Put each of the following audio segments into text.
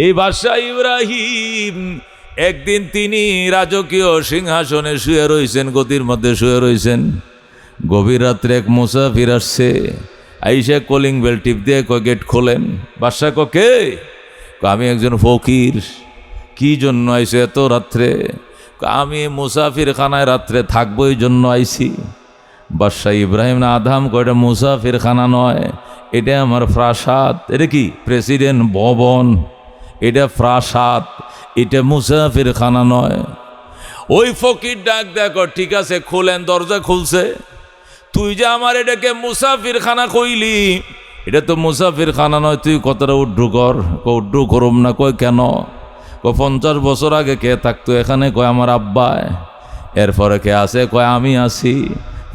এই বাদশাহ ইব্রাহিম একদিন তিনি রাজকীয় সিংহাসনে শুয়ে রয়েছেন, গদির মধ্যে শুয়ে রয়েছেন। গভীর রাত্রে এক মুসাফির আসছে, আইসা কলিং বেল টিপ দিয়ে কয় গেট খোলেন। বাদশাহ কে? আমি একজন ফকির। কি জন্য আইসে এত রাত্রে? আমি মুসাফির খানায় রাত্রে থাকবো, এই জন্য আইছি। বাদশাহ ইব্রাহিম না আধাম কয়টা মুসাফির খানা নয়, এটা আমার প্রাসাদ। এটা কি প্রেসিডেন্ট ভবন, এটা প্রাসাদ, এটা মুসাফির খানা নয়। ওই ফকির ডাক দেখো, ঠিক আছে খোলেন। দরজা খুলছে। তুই যে আমার এটাকে মুসাফির খানা কইলি, এটা তো মুসাফির খানা নয়, তুই কতটা উড্ডু কর। উড্ডু করুম না। কয় কেন? 50 বছর আগে কে থাকতো এখানে? কয় আমার আব্বায়। এরপরে কে আছে? কয় আমি আছি।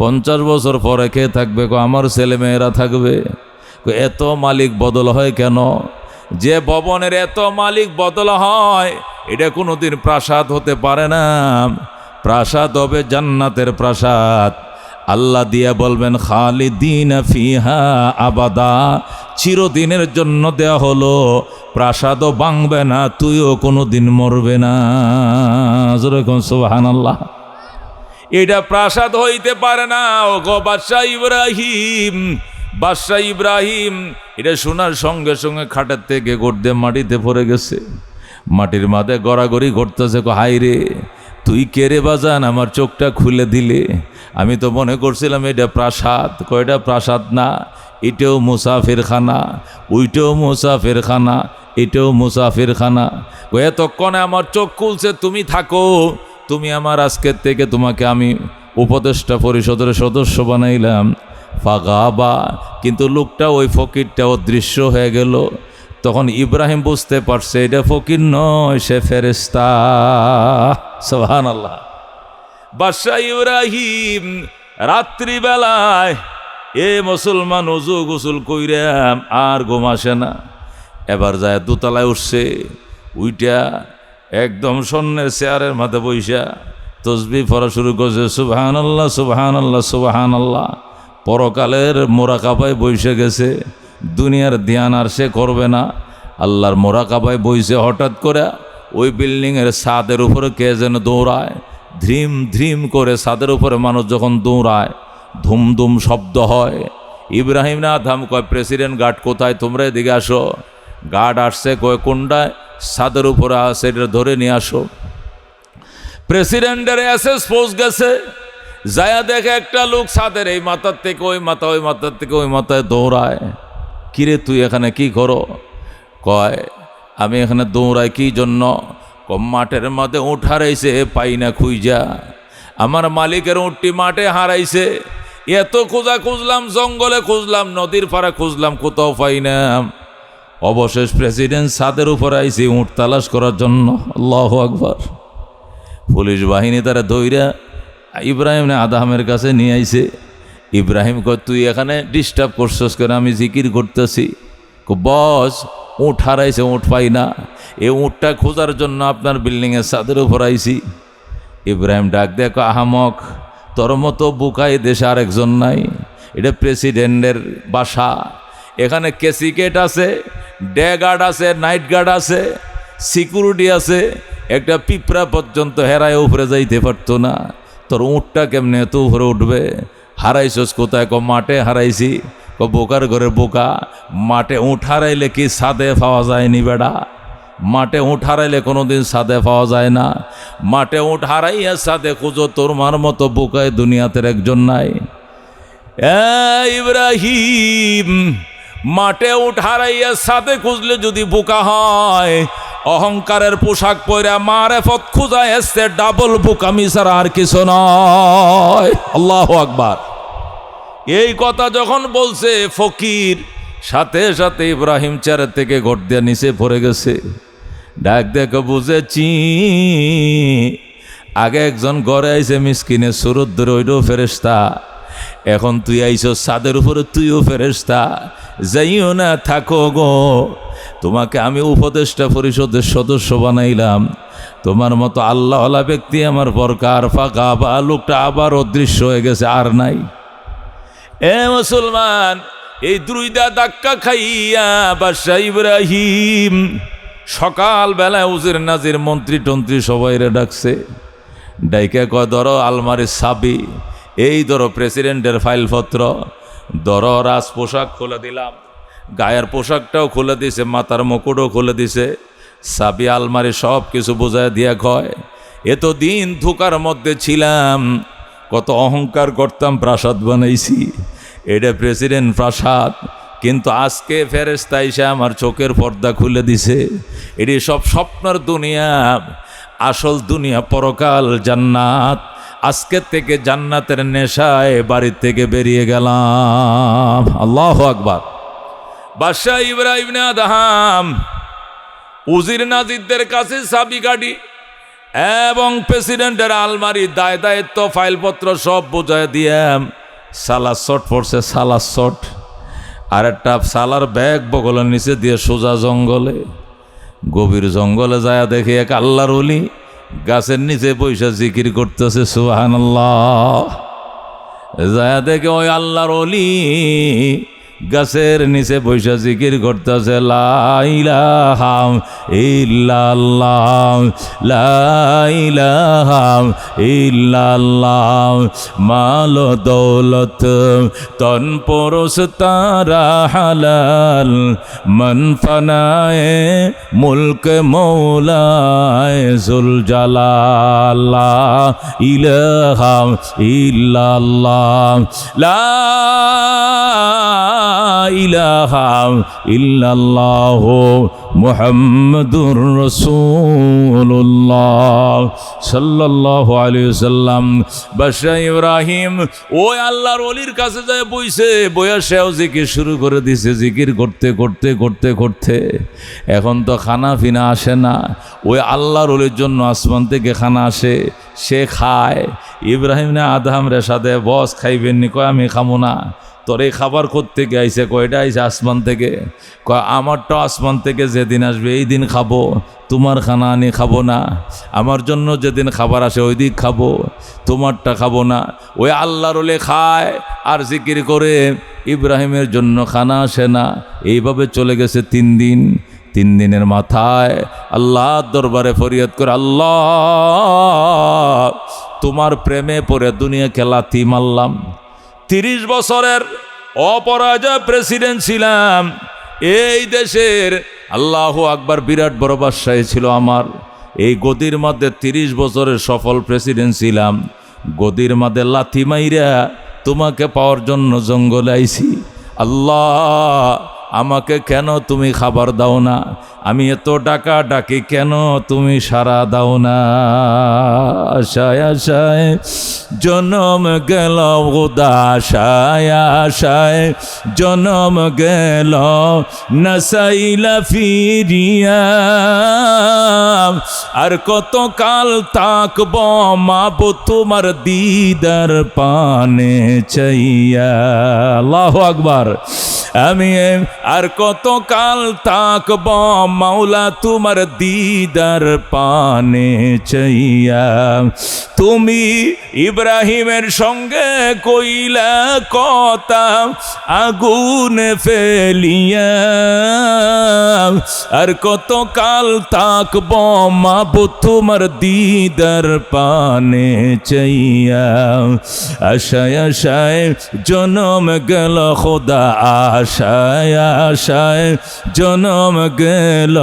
50 বছর পরে কে থাকবে? কয় আমার ছেলে মেয়েরা থাকবে। এত মালিক বদল হয় কেন? যে ভবনের এত মালিক বদল হয়, এটা কোনোদিন প্রাসাদ হতে পারে না। প্রাসাদ হবে জান্নাতের প্রাসাদ। আল্লাহ দিয়া বলবেন খালিদিনা ফিহা আবাদা, চিরদিনের জন্য দেয়া হলো। প্রাসাদও ভাঙবে না, তুইও কোনোদিন মরবে না। যেরকম সুবহানাল্লাহ। এটা প্রাসাদ হইতে পারে না। ও গো বাদশাহ ইব্রাহিম, বাদশাহ ইব্রাহিম এটা শোনার সঙ্গে সঙ্গে খাটের থেকে গড়তে মাটিতে পড়ে গেছে। মাটির মাঝে গড়াগড়ি ঘটতেছে। হাই রে, তুই কে রে বাজান, আমার চোখটা খুলে দিলে। আমি তো মনে করছিলাম এটা প্রাসাদ। কয়টা প্রাসাদ না, এটাও মুসাফির খানা, ওইটাও মুসাফির খানা, এটাও মুসাফির খানা। এতক্ষণে আমার চোখ খুলছে। তুমি থাকো, তুমি আমার আজকের থেকে তোমাকে আমি উপদেষ্টা পরিষদের সদস্য বানাইলাম। ফাগাবা, কিন্তু লোকটা ওই ফকিরটা অদৃশ্য হয়ে গেল। তখন ইব্রাহিম বুঝতে পারছে এটা ফকির নয়, সে ফেরেশতা। সুবহানাল্লাহ। বাদশাহ ইব্রাহিম রাত্রিবেলায় মুসলমান ওযু গোসল কইরাম আর ঘুম আসে না। এবার যায় দোতলায় উঠছে। উইটা একদম স্বর্ণের চেয়ারের মাথা বইসা তসবিহ পড়া শুরু করছে। সুবহানাল্লাহ সুবহানাল্লাহ সুবহানাল্লাহ। পরকালের মোরাকাবায় বইসে গেছে। দুনিয়ার ধ্যান আর সে করবে না, আল্লাহর মোরাকাবায় বইসে। হঠাৎ করে ওই বিল্ডিংয়ের ছাদের উপরে কে যেন দৌড়ায়। ধ্রিম ধ্রিম করে ছাদের উপরে মানুষ যখন দৌড়ায়, ধুমধুম শব্দ হয়। ইব্রাহিম না আধাম কয় প্রেসিডেন্ট গার্ড কোথায়? তোমরা এদিকে আসো। গার্ড আসছে। কয় কোনটায়? ছাদের উপরে আছে, এটা ধরে নিয়ে আসো। প্রেসিডেন্টের এসএস পৌঁছ গেছে। যায়া দেখে একটা লোক ছাদের এই মাথার থেকে ওই মাথা, ওই মাথার থেকে ওই মাথায় দৌড়ায়। কিরে তুই এখানে কি করো? কয় আমি এখানে দৌড়াই কি জন্য? মাঠের মাঠে উঠ হারাইছে, পাই না খুঁজা। আমার মালিকের উঠটি মাঠে হারাইছে। এত খোঁজা খুঁজলাম, জঙ্গলে খুঁজলাম, নদীর পাড়ে খুঁজলাম, কোথাও পাই না। অবশেষ প্রেসিডেন্ট ছাদের উপরে আইছে উঠ তালাশ করার জন্য। আল্লাহু আকবার। পুলিশ বাহিনী তারা দৌড়া ইব্রাহিম আদামের কাছে নিয়ে আইছে। ইব্রাহিম কয় তুই এখানে ডিস্টার্ব করছস কেন? আমি জিকির করতেছি। বস উঠ হারাইছে, উঠ পাই না। এই উঠটা খোঁজার জন্য আপনার বিল্ডিংয়ের ছাদের উপর আইছি। ইব্রাহিম ডাক দেখো, আহামক, তোর মতো বুকাই দেশে আরেকজন নাই। এটা প্রেসিডেন্টের বাসা। এখানে কেসিকেট আছে, ডে গার্ড আছে, নাইট গার্ড আছে, সিকিউরিটি আছে। একটা পিঁপড়া পর্যন্ত হেরায় উপরে যাইতে পারতো না। তোর উঠটা কেমনে এত উপরে উঠবে? হারাইছস কোথায়? মাঠে হারাইছি। বোকার ঘরে বোকা। মাঠে উঠ হারাইলে কি ছাদে পাওয়া যায়নি বেড়া? মাঠে উঠ হারাইলে কোনোদিন ছাদে পাওয়া যায় না। মাঠে উঠ হারাইয়া ছাদে খুঁজো, তোর মার মতো বোকায় দুনিয়াতে একজন নাই। ইব্রাহিম, মাঠে উঠ হারাইয়া ছাদে খুঁজলে যদি বোকা হয়, অহংকারের পোশাক পরে মারেফত খুঁজা এসছে, ডাবল বোকামি ছাড়া আর কিছু নয়। আল্লাহু আকবার। এই কথা যখন বলছে ফকির, সাথে সাথে ইব্রাহিম চেয়ারের থেকে ঘট দিয়ে নিচে পড়ে গেছে। ডাক দেখো বুঝেছি, আগে একজন ঘরে আইছে মিসকিনের সুরত ধরে, ওইটাও ফেরেশতা। এখন তুই আইছ ছাদের উপরে, তুইও ফেরেশতা। যাইও না, থাকো গো। তোমাকে আমি উপদেষ্টা পরিষদের সদস্য বানাইলাম। তোমার মতো আল্লাহওয়ালা ব্যক্তি আমার দরকার। ফাঁকা বা লোকটা আবার অদৃশ্য হয়ে গেছে, আর নাই। মুসলমান, এই দুইটা ধাক্কা খাইয়া বাদশাহ ইব্রাহিম সকাল বেলায় উজির নাজির মন্ত্রী টন্ত্রী সবাইরে ডাকছে, ডাইকে কয় ধরো আলমারির চাবি, এই ধরো প্রেসিডেন্টের ফাইলপত্র, ধরো রাজ পোশাক খুলে দিলাম, গায়ের পোশাকটাও খুলে দিছে, মাথার মুকুটও খুলে দিছে, চাবি আলমারি সব কিছু বোঝায় দিয়া কয় এতদিন ধোকার মধ্যে ছিলাম, কত অহংকার করতাম, প্রাসাদ বানাইছি, এটা প্রেসিডেন্ট প্রাসাদ, কিন্তু আজকে ফেরেশতা এসে আমার চোখের পর্দা খুলে দিছে, এটি সব স্বপ্নের দুনিয়া, আসল দুনিয়া পরকাল জান্নাত। আজকে থেকে জান্নাতের নেশায় বাড়ির থেকে বেরিয়ে গেলাম। আল্লাহু আকবার। বাদশাহ ইব্রাহিম ইবনে আদহাম উজির নাজিরদের কাছে চাবিকাঠি এবং প্রেসিডেন্টের আলমারি দায় দায়িত্ব ফাইলপত্র সব বোঝায় দিয়ে সালার শট পড়ছে, সালার শট, আর একটা সালার ব্যাগ বগলের নিচে দিয়ে সোজা জঙ্গলে, গভীর জঙ্গলে যায় দেখে এক আল্লাহর ওলি গাছের নিচে পয়সা জিকির করতেছে সুবহানাল্লাহ। যায় দেখে ওই আল্লাহর ওলি গাছের নিচে বৈশা জিকির করতেছে লা ইলাহা ইল্লাল্লাহ, লা ইলাহা ইল্লাল্লাহ, মাল দৌলত তন পরশ তারা হালাল, মন ফনায়ে মুলক মৌলায় জুল জালাল, লা ইলাহা ইল্লাল্লাহ, লা ইলাহা ইল্লাল্লাহ মুহাম্মাদুর রাসূলুল্লাহ সাল্লাল্লাহু আলাইহি ওয়াসাল্লাম। বাদশাহ ইব্রাহিম ওই আল্লাহর ওলির কাছে যায় বইছে, বইয়া সেও জিকির শুরু করে দিছে, জিকির করতে করতে করতে করতে এখন তো খানা ফিনা আসে না, ওই আল্লাহর ওলির জন্য আসমান থেকে খানা আসে, সে খায়। ইব্রাহিম না আদহাম রে সাথে বস খাইবেন নি, কয় আমি খামো না। তোর এই খাবার করতে আইছে, কয়টা আইছে আসমান থেকে, কয় আমারটা আসমান থেকে যেদিন আসবে এই দিন খাবো, তোমার খানা আনি খাবো না, আমার জন্য যেদিন খাবার আসে ওই দিন খাবো, তোমারটা খাবো না। ওই আল্লাহর ওলি খায় আর জিকির করে, ইব্রাহিমের জন্য খানা আসে না। এইভাবে চলে গেছে 3 দিন। 3 দিনের মাথায় আল্লাহর দরবারে ফরিয়াদ করে, আল্লাহ তোমার প্রেমে পড়ে দুনিয়াকে লাথি মারলাম, 30 বছরের অপরাজয় প্রেসিডেন্ট ছিলাম এই দেশের, আল্লাহু আকবার, বিরাট বড় বাদশাহী ছিল আমার, এই গদির মধ্যে 30 বছরের সফল প্রেসিডেন্ট ছিলাম, গদির মধ্যে লাথি মাইরা তোমাকে পাওয়ার জন্য জঙ্গলে আইছি, আল্লাহ আমাকে কেন তুমি খাবার দাও না, আমি এত ডাকা ডাকি কেন তুমি সাড়া দাও না। আশায় আশায় জনম গেল খোদা, আশায় আশায় জনম গেল, নসাইলা ফিরিয়া আর কত কাল তাকব মাবো তোমার দিদার পানে চাইয়া। আল্লাহু আকবার। আমি আর কত কাল তাকব মাওলা তোমার দিদার পানে চাইয়া। তুমি ইব্রাহিমের সঙ্গে কইলা কথা আগুন ফেলিয়া, আর কত কাল তাকব মাবো তোমার দিদার পানে চাইয়া। আশায় আশায় জনম গেল খোদা, আশায় আশায় জনম গেল,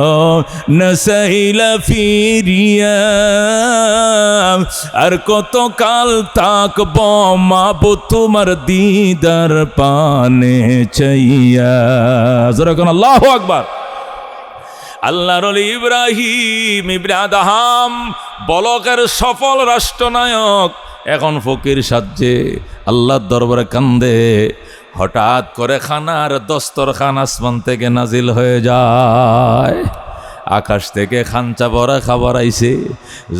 নসাইলা ফিরিয়া আর কত কাল তাকব মাবো তোমার দিদার পানে চাইয়া। জোরে কোন আল্লাহু আকবার। আল্লাহর ওলি ইব্রাহিম ইবনে আদহাম বলকের সফল রাষ্ট্রনায়ক, এখন ফকির সাজ্জে আল্লাহর দরবারে কান্দে। হঠাৎ করে খানার দস্তরখান আসমান থেকে নাজিল হয়ে যায়, আকাশ থেকে খাঞ্চা ভরা খাবার আইছে।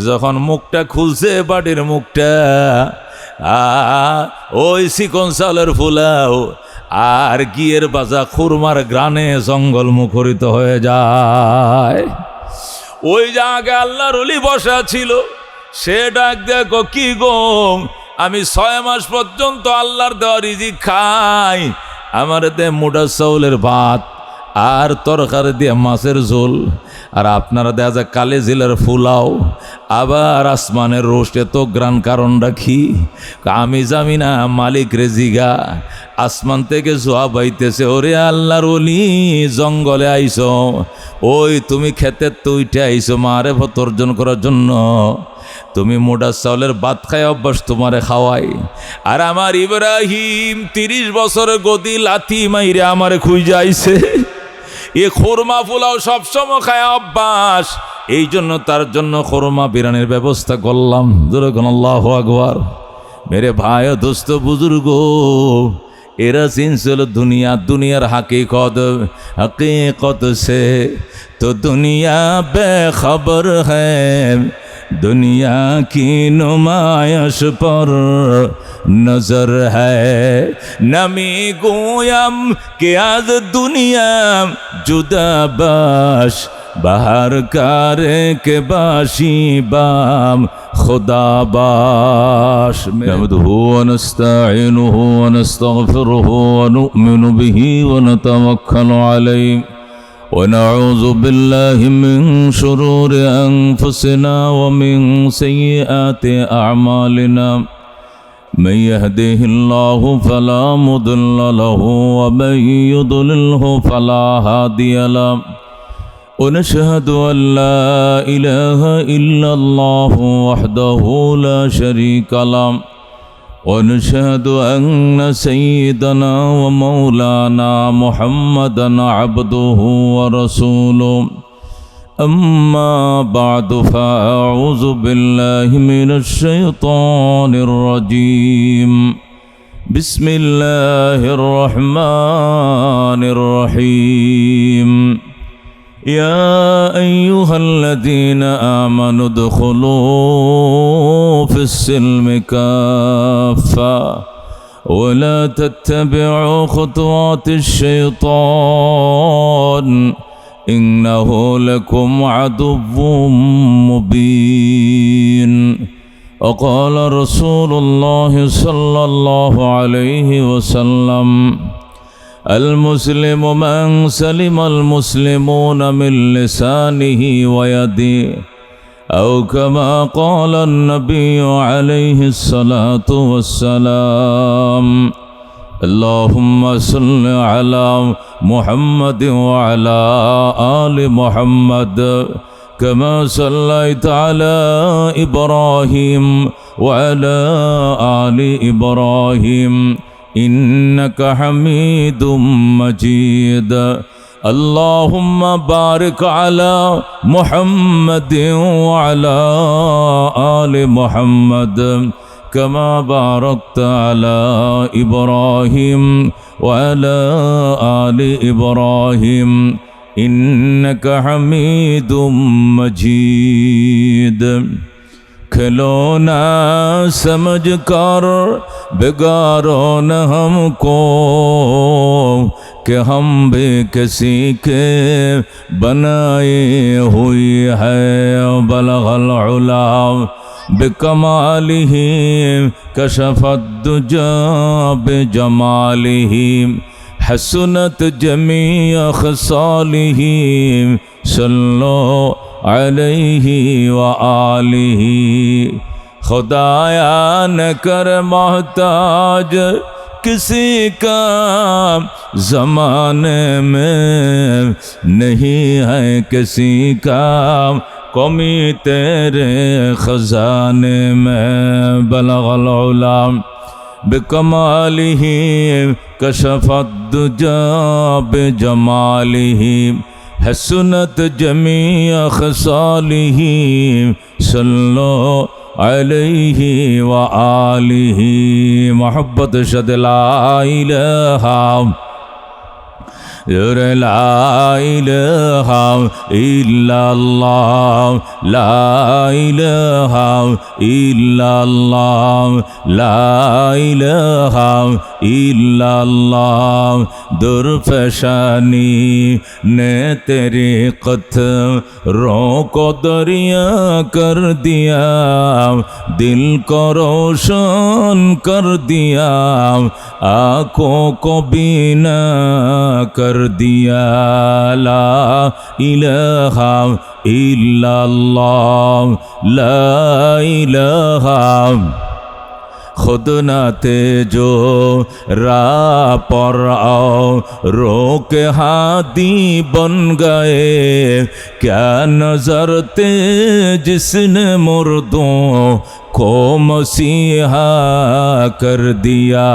যখন মুখটা খুলছে বাড়ির মুখটা, ওই চিকন চালের ফুলাও আর গিয়ের বাজা খুরমার গ্রানে জঙ্গল মুখরিত হয়ে যায়। ওই জায়গায় আল্লাহর ওলি বসা ছিল, সে ডাক দেখো কি গো, আমি 6 মাস পর্যন্ত আল্লাহর দেওয়া রিজিক খাই, আমার দে মোটা চাউলের ভাত আর তরকারি দিয়ে মাছের ঝোল, আর আপনারা দেখা যায় কালে জেলার ফুলাও, আবার আসমানের রোস্ট, এত গ্রান কারণ রাখি আমি জানি না, মালিক রেজিগা আসমান থেকে জবাব আইতেছে, ওরে আল্লাহর ওলি জঙ্গলে আইছো, ওই তুমি ক্ষেতের তো উঠে আইছো মারেফত অর্জন করার জন্য, তুমি মোটা চাউলের ভাত খায় অভ্যাস তোমারে খাওয়াই, আর আমার ইব্রাহিম 30 বছর গদি লাথি মাইরে আমারে খুঁজে আইছে, এ খোরমা পোলাও সবসময় খায় অভ্যাস, এই জন্য তার জন্য খোরমা বিরানের ব্যবস্থা করলাম। যেরকম আল্লাহু আকবার। মেরে ভাই ও দোস্ত বুজুর্গ, এরা চিনছিল দুনিয়ার हकीकत से तो दुनिया बेखबर है, दुनिया की नुमाइश पर नजर है, नमी गोयम के आज दुनिया जुदा बाश, बाहर कारे के बाशी बाम खुदा बाश। नहमदुहु व नस्तईनुहु व नस्तगफिरुहु व नु'मिनु बिही व नतवक्कलु अलैहि व नऊज़ु बिल्लाहि मिन शुरूरि अनफुसिना व मिन सय्यिआति अअमालिना, मन यहदिहिल्लाहु फला मुदिल्ल लहु व मन युद्लिलहु फला हादिय लहु, ونشهد أن لا إله إلا الله وحده لا شريك له، ونشهد أن سيدنا ومولانا محمدا عبده ورسوله، أما بعد فأعوذ بالله من الشيطان الرجيم، بسم الله الرحمن الرحيم، يا أيها الذين آمنوا ادخلوا في السلم كافة ولا تتبعوا خطوات الشيطان إنه لكم عدو مبين، وقال رسول الله صلى الله عليه وسلم، المسلم من سلم المسلمون من لسانه ويده، أو كما قال النبي عليه الصلاة والسلام، اللهم صل على محمد وعلى آل محمد كما صليت على إبراهيم وعلى آل إبراهيم إنك حميد مجيد، اللهم بارك على محمد وعلى آل محمد كما باركت على إبراهيم وعلى آل إبراهيم إنك حميد مجيد، खिलौना समझ कर बिगाड़ो न हमको, कि हम भी किसी के बनाए हुई है, बलगल उला बिकमालिही कशफत दुजा बिजमालिही, हसनत जमी खसालिही, सल्लो अलैहि व आलिही, खुदाया न कर मोहताज किसी का ज़माने में नहीं है किसी का, कमी तेरे खजाने में, बलगल उला बिकमालिही कशफत दुजा बिजमालिही, हसनत जमी खसालिही, सल्लो अलैहि व आलिही। मोहब्बत शद ला इलाहा ला इलाहा इल्लल्लाह, ला इलाहा इल्लल्लाह, ला इलाहा इल्लल्लाह, दुर्फशानी ने तेरी कतरों को दरिया कर दिया, दिल को रोशन कर दिया, आँखों को बीना कर कर दिया ला इलाहा इल्लल्लाह ला इलाहा खुद नाते जो राह पर आओ रोक हादी बन गए क्या नजर थे जिसने मुर्दों को मसीहा कर दिया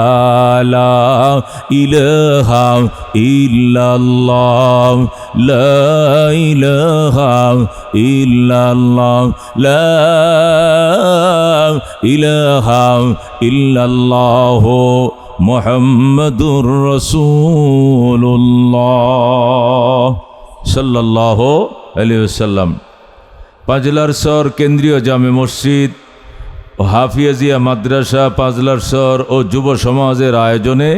ला इलाहा इल्लल्लाह ला इलाहा इल्लल्लाह ला इलाहा इल्लल्लाह मुहम्मदुर रसूलुल्लाह सल्लल्लाहु अलैहि वसल्लम। पाजलारसर केंद्रीय जामे मस्जिद ও হাফিজিয়া মাদ্রাসা পাজলারসর ও যুব সমাজের আয়োজনে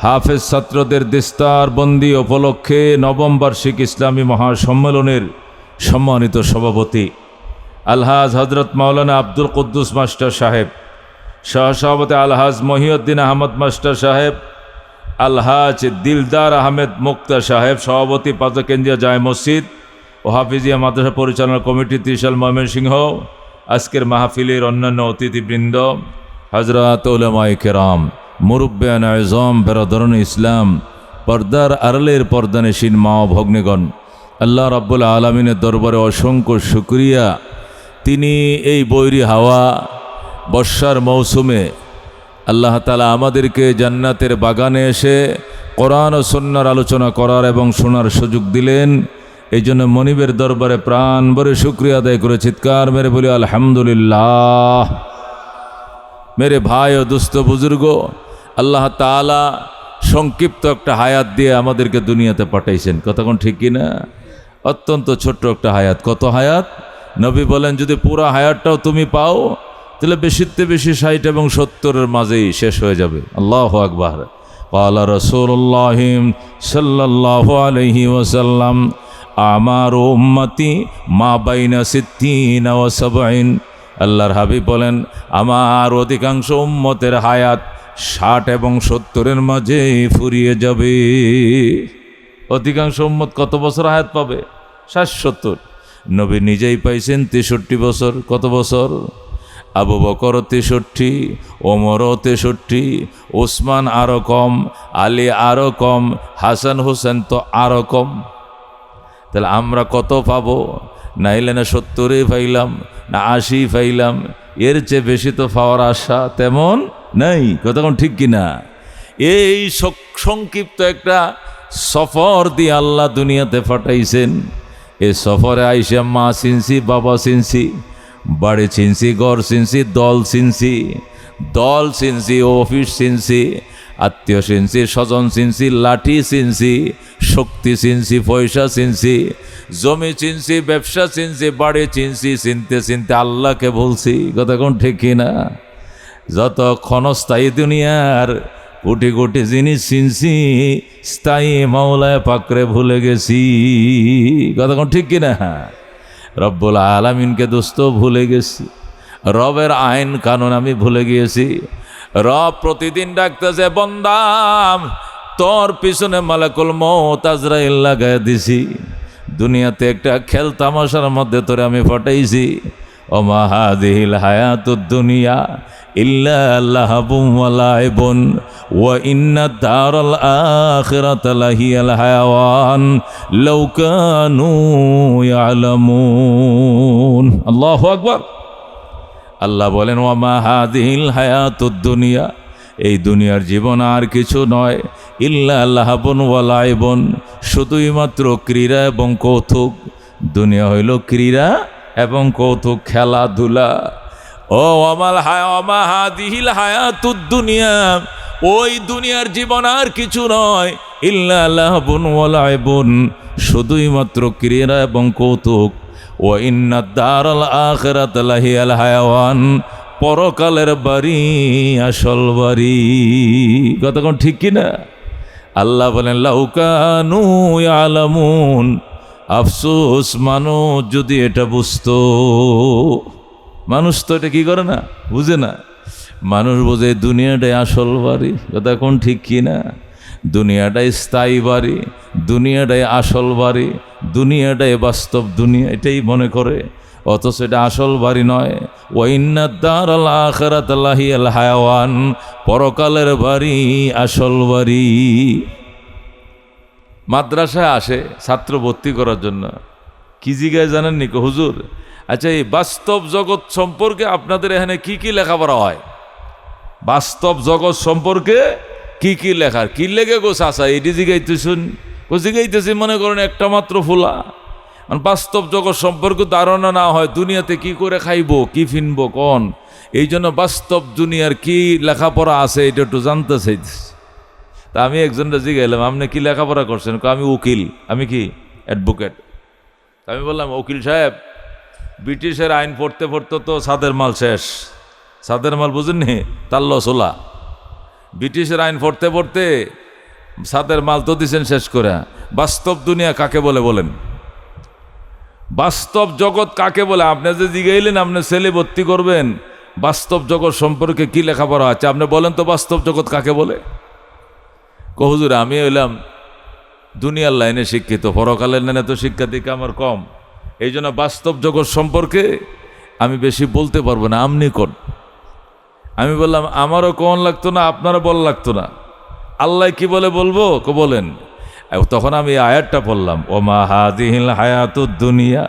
হাফেজ ছাত্রদের দিস্তারবন্দি উপলক্ষে নবম বার্ষিক ইসলামী মহাসম্মেলনের সম্মানিত সভাপতি আলহাজ হজরত মাওলানা আব্দুল কুদ্দুস মাস্টার সাহেব, সহসভাপতি আলহাজ মহিউদ্দিন আহমদ মাস্টার সাহেব, আলহাজ দিলদার আহমেদ মুক্তা সাহেব, সভাপতি পাঁচ কেন্দ্রীয় জামে মসজিদ ও হাফিজিয়া মাদ্রাসা পরিচালনা কমিটি ত্রিশাল ময়মনসিংহ, আজকের মাহফিলের অন্যান্য অতিথিবৃন্দ, হজরত উলামায়ে কেরাম, মুরব্বিয়ান আযম, বেরাদরান ইসলাম, পর্দার আড়ালের পর্দানশীন মা ও ভগ্নীগণ, আল্লাহ রাব্বুল আলামিনের দরবারে অসংখ্য শুকরিয়া। তিনি এই বৈরী হাওয়া বর্ষার মৌসুমে আল্লাহ তাআলা আমাদেরকে জান্নাতের বাগানে এসে কোরআন ও সুন্নাহর আলোচনা করার এবং শোনার সুযোগ দিলেন। এই জন্য মনিবের দরবারে প্রাণ ভরে শুকরিয়া আদায় করে চিৎকার মেরে বলি আলহামদুলিল্লাহ। মেরে ভাই ও দুস্থ বুজুর্গ, আল্লাহ তাআলা সংক্ষিপ্ত একটা হায়াত দিয়ে আমাদেরকে দুনিয়াতে পাঠাইছেন। কতক্ষণ ঠিক কিনা? অত্যন্ত ছোট্ট একটা হায়াত। কত হায়াত? নবী বলেন যদি পুরা হায়াতটাও তুমি পাও তাহলে বেশিতে বেশি 60 এবং 70-এর মাঝেই শেষ হয়ে যাবে। আল্লাহু আকবার। ক্বালা রাসূলুল্লাহ সাল্লাল্লাহু আলাইহি ওয়াসাল্লাম আমার উম্মতি মা বাইনা 60 ওয়া 70। আল্লাহর হাবিব বলেন আমার অধিকাংশ উম্মতের হায়াত 60 এবং 70-এর মাঝে ফুরিয়ে যাবে। অধিকাংশ উম্মত কত বছর হায়াত পাবে? 60-70। নবী নিজেই পাইছেন 63 বছর। কত বছর? আবু বকর 63, ওমরও 63, ওসমান আরও কম, আলী আরও কম, হাসান হোসেন তো আরও কম। তাহলে আমরা কত পাবো? নাইলে না 70-এ পাইলাম, না 80 পাইলাম, এর চেয়ে বেশি তো পাওয়ার আশা তেমন নেই। কতক্ষণ ঠিক কিনা? এই সংক্ষিপ্ত একটা সফর দিয়ে আল্লাহ দুনিয়াতে পাঠাইছেন। এই সফরে আইসা মা চিনছি, বাবা চিনছি, বাড়ি চিনছি, ঘর চিনছি, দল চিনছি, অফিস চিনছি, আত্মীয় চিনছি, স্বজন চিনছি, লাঠি চিনছি, শক্তি চিনছি, পয়সা চিনছি, জমি চিনছি, ব্যবসা চিনছি, বাড়ি চিনছি। চিনতে আল্লাহকে বলছি। কতক্ষণ ঠিক কিনা? যত ক্ষণস্থায়ী দুনিয়ার কোটি কোটি জিনিস চিনছি, স্থায়ী মাওলায় পাকরে ভুলে গেছি। কতক্ষণ ঠিক কিনা? রব্বুল আলামিনকে দোস্ত ভুলে গেছি, রবের আইন কানুন আমি ভুলে গিয়েছি। রব প্রতিদিন ডাকতেছে বন্দাম তোর পিছনে মালাকুল মউত আজরাইল লাগায় দিছি। দুনিয়াতে একটা খেল তামাশার মধ্যে তোরে আমি ফাটাইছি। ওমা হাযিহিল হায়াতুদ দুনিয়া ইল্লা লাহাবুন ওয়া লাইবুন ওয়া ইন্নাদ দারাল আখিরাতা লাহিয়াল হায়াওয়ান লাউ কানু ইয়ালামুন। আল্লাহু আকবার। আল্লাহ বলেন ওমা হাযিহিল হায়াতুদ দুনিয়া, এই দুনিয়ার জীবন আর কিছু নয়, ইল্লা লাহাবুন ওয়া লাইবুন, শুধুই মাত্র ক্রীড়া এবং কৌতুক। দুনিয়া হইল ক্রীড়া এবং কৌতুক, খেলাধুলা। ও ওমা হাযিহিল হায়াতুদ দুনিয়া, ওই দুনিয়ার জীবন আর কিছু নয়, ইল্লা লাহাবুন ওয়া লাইবুন, শুধুই মাত্র ক্রীড়া এবং কৌতুক। ওয়া ইন্নাদ দারাল আখিরাতা লাহিয়াল হায়াওয়ান, পরকালের বাড়ি আসল বাড়ি। কতক্ষণ ঠিক কিনা? আল্লাহ বলেন লাউ কানু ইয়ালামুন, আফসোস মানুষ যদি এটা বুঝতো। মানুষ তো এটা কি করে না, বুঝে না। মানুষ বোঝে দুনিয়াটাই আসল বাড়ি। কতক্ষণ ঠিক কিনা? দুনিয়াটাই স্থায়ী বাড়ি। দুনিয়াটাই আসল বাড়ি, দুনিয়াটাই বাস্তব দুনিয়া, এটাই মনে করে, অথচ এটা আসল বাড়ি নয়। ওয়াইন্নাদ দারাল আখিরাতা লাহিয়াল হায়াওয়ান, পরকালের বাড়ি আসল বাড়ি। মাদ্রাসায় আসে ছাত্র ভর্তি করার জন্য, কি জিজ্ঞাসা জানেন নি? হুজুর আচ্ছা, এই বাস্তব জগৎ সম্পর্কে আপনাদের এখানে কি কি লেখাপড়া হয়? বাস্তব জগৎ সম্পর্কে কি কি লেখার কি লেগে গো চাচা? এটি জিগাইতেছুন, জিগাইতেছি মনে করেন একটা মাত্র ফুলা। বাস্তব জগৎ সম্পর্কে ধারণা না হয়, দুনিয়াতে কি করে খাইবো, কি ফিনবো কোন, এই জন্য বাস্তব দুনিয়ার কি লেখাপড়া আছে এটা একটু জানতে চাইতেছি। তা আমি একজনটা জিগাইলাম, আপনি কি লেখাপড়া করছেন? আমি উকিল। আমি কি অ্যাডভোকেট। আমি বললাম, উকিল সাহেব, ব্রিটিশের আইন পড়তে পড়তে তো ছাদের মাল শেষ। ছাদের মাল বুঝেননি? তাল্ল সোলা। ব্রিটিশের আইন পড়তে পড়তে ছাদের মাল তো দিচ্ছেন শেষ করে। বাস্তব দুনিয়া কাকে বলে বলেন? বাস্তব জগৎ কাকে বলে? আপনি যে জিগাইলেন আপনি ছেলে ভর্তি করবেন, বাস্তব জগৎ সম্পর্কে কি লেখাপড়া আছে আপনি বলেন তো, বাস্তব জগৎ কাকে বলে? হুজুর আমি হইলাম দুনিয়ার লাইনে শিক্ষিত, পরকালের লাইনে তো শিক্ষা দিকে আমার কম, এই জন্য বাস্তব জগৎ সম্পর্কে আমি বেশি বলতে পারবো না, আপনি কোন। আমি বললাম, আমারও কোন লাগতো না, আপনারও বল লাগতো না, আল্লাহ কি বলে বলবো বলেন। তখন আমি আয়াতটা পড়লাম, ওমা হাযিহিল হায়াতুদ দুনিয়া,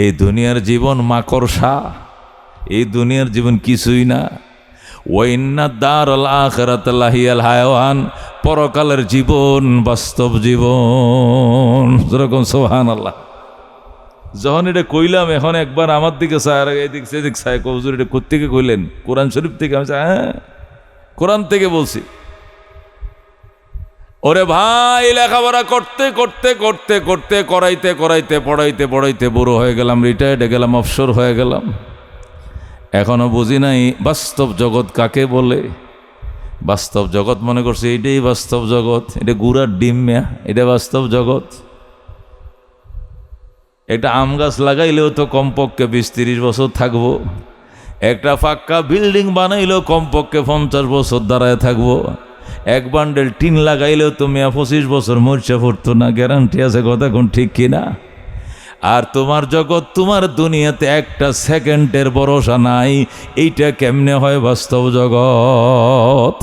এই দুনিয়ার জীবন মাকড়সা, এই দুনিয়ার জীবন কিছুই না। ওয়াইন্নাদ দারাল আখিরাতা লাহিয়াল হায়াওয়ান, পরকালের জীবন বাস্তব জীবন। যেরকম সুবহানাল্লাহ। যখন এটা কইলাম, এখন একবার আমার দিকে চায় আর এদিক সেদিক চায়, হুজুর এটা কোত্থেকে কইলেন? কোরআন শরীফ থেকে। আমি হ্যাঁ, কোরআন থেকে বলছি। ওরে ভাই, লেখাপড়া করতে করতে করতে করতে করাইতে করাইতে পড়াইতে পড়াইতে বুড়ো হয়ে গেলাম, রিটায়ার্ডে গেলাম, অবসর হয়ে গেলাম, এখনো বুঝি নাই বাস্তব জগৎ কাকে বলে। বাস্তব জগৎ মনে করছে এইটাই বাস্তব জগৎ, এটা গুড়ার ডিম মেয়া, এটা বাস্তব জগৎ। একটা আম গাছ লাগাইলেও তো কমপক্ষে 20-30 বছর থাকবো, একটা পাক্কা বিল্ডিং বানাইলেও কমপক্ষে 50 বছর দাঁড়ায় থাকবো, এক বান্ডেল টিন লাগাইলেও তো 25 বছর মরচা পড়তো না, গ্যারান্টি আছে কথা কোন ঠিক কিনা? আর তোমার জগৎ, তোমার দুনিয়াতে একটা সেকেন্ডের ভরসা নাই, এইটা কেমনে হয় বাস্তব জগৎ?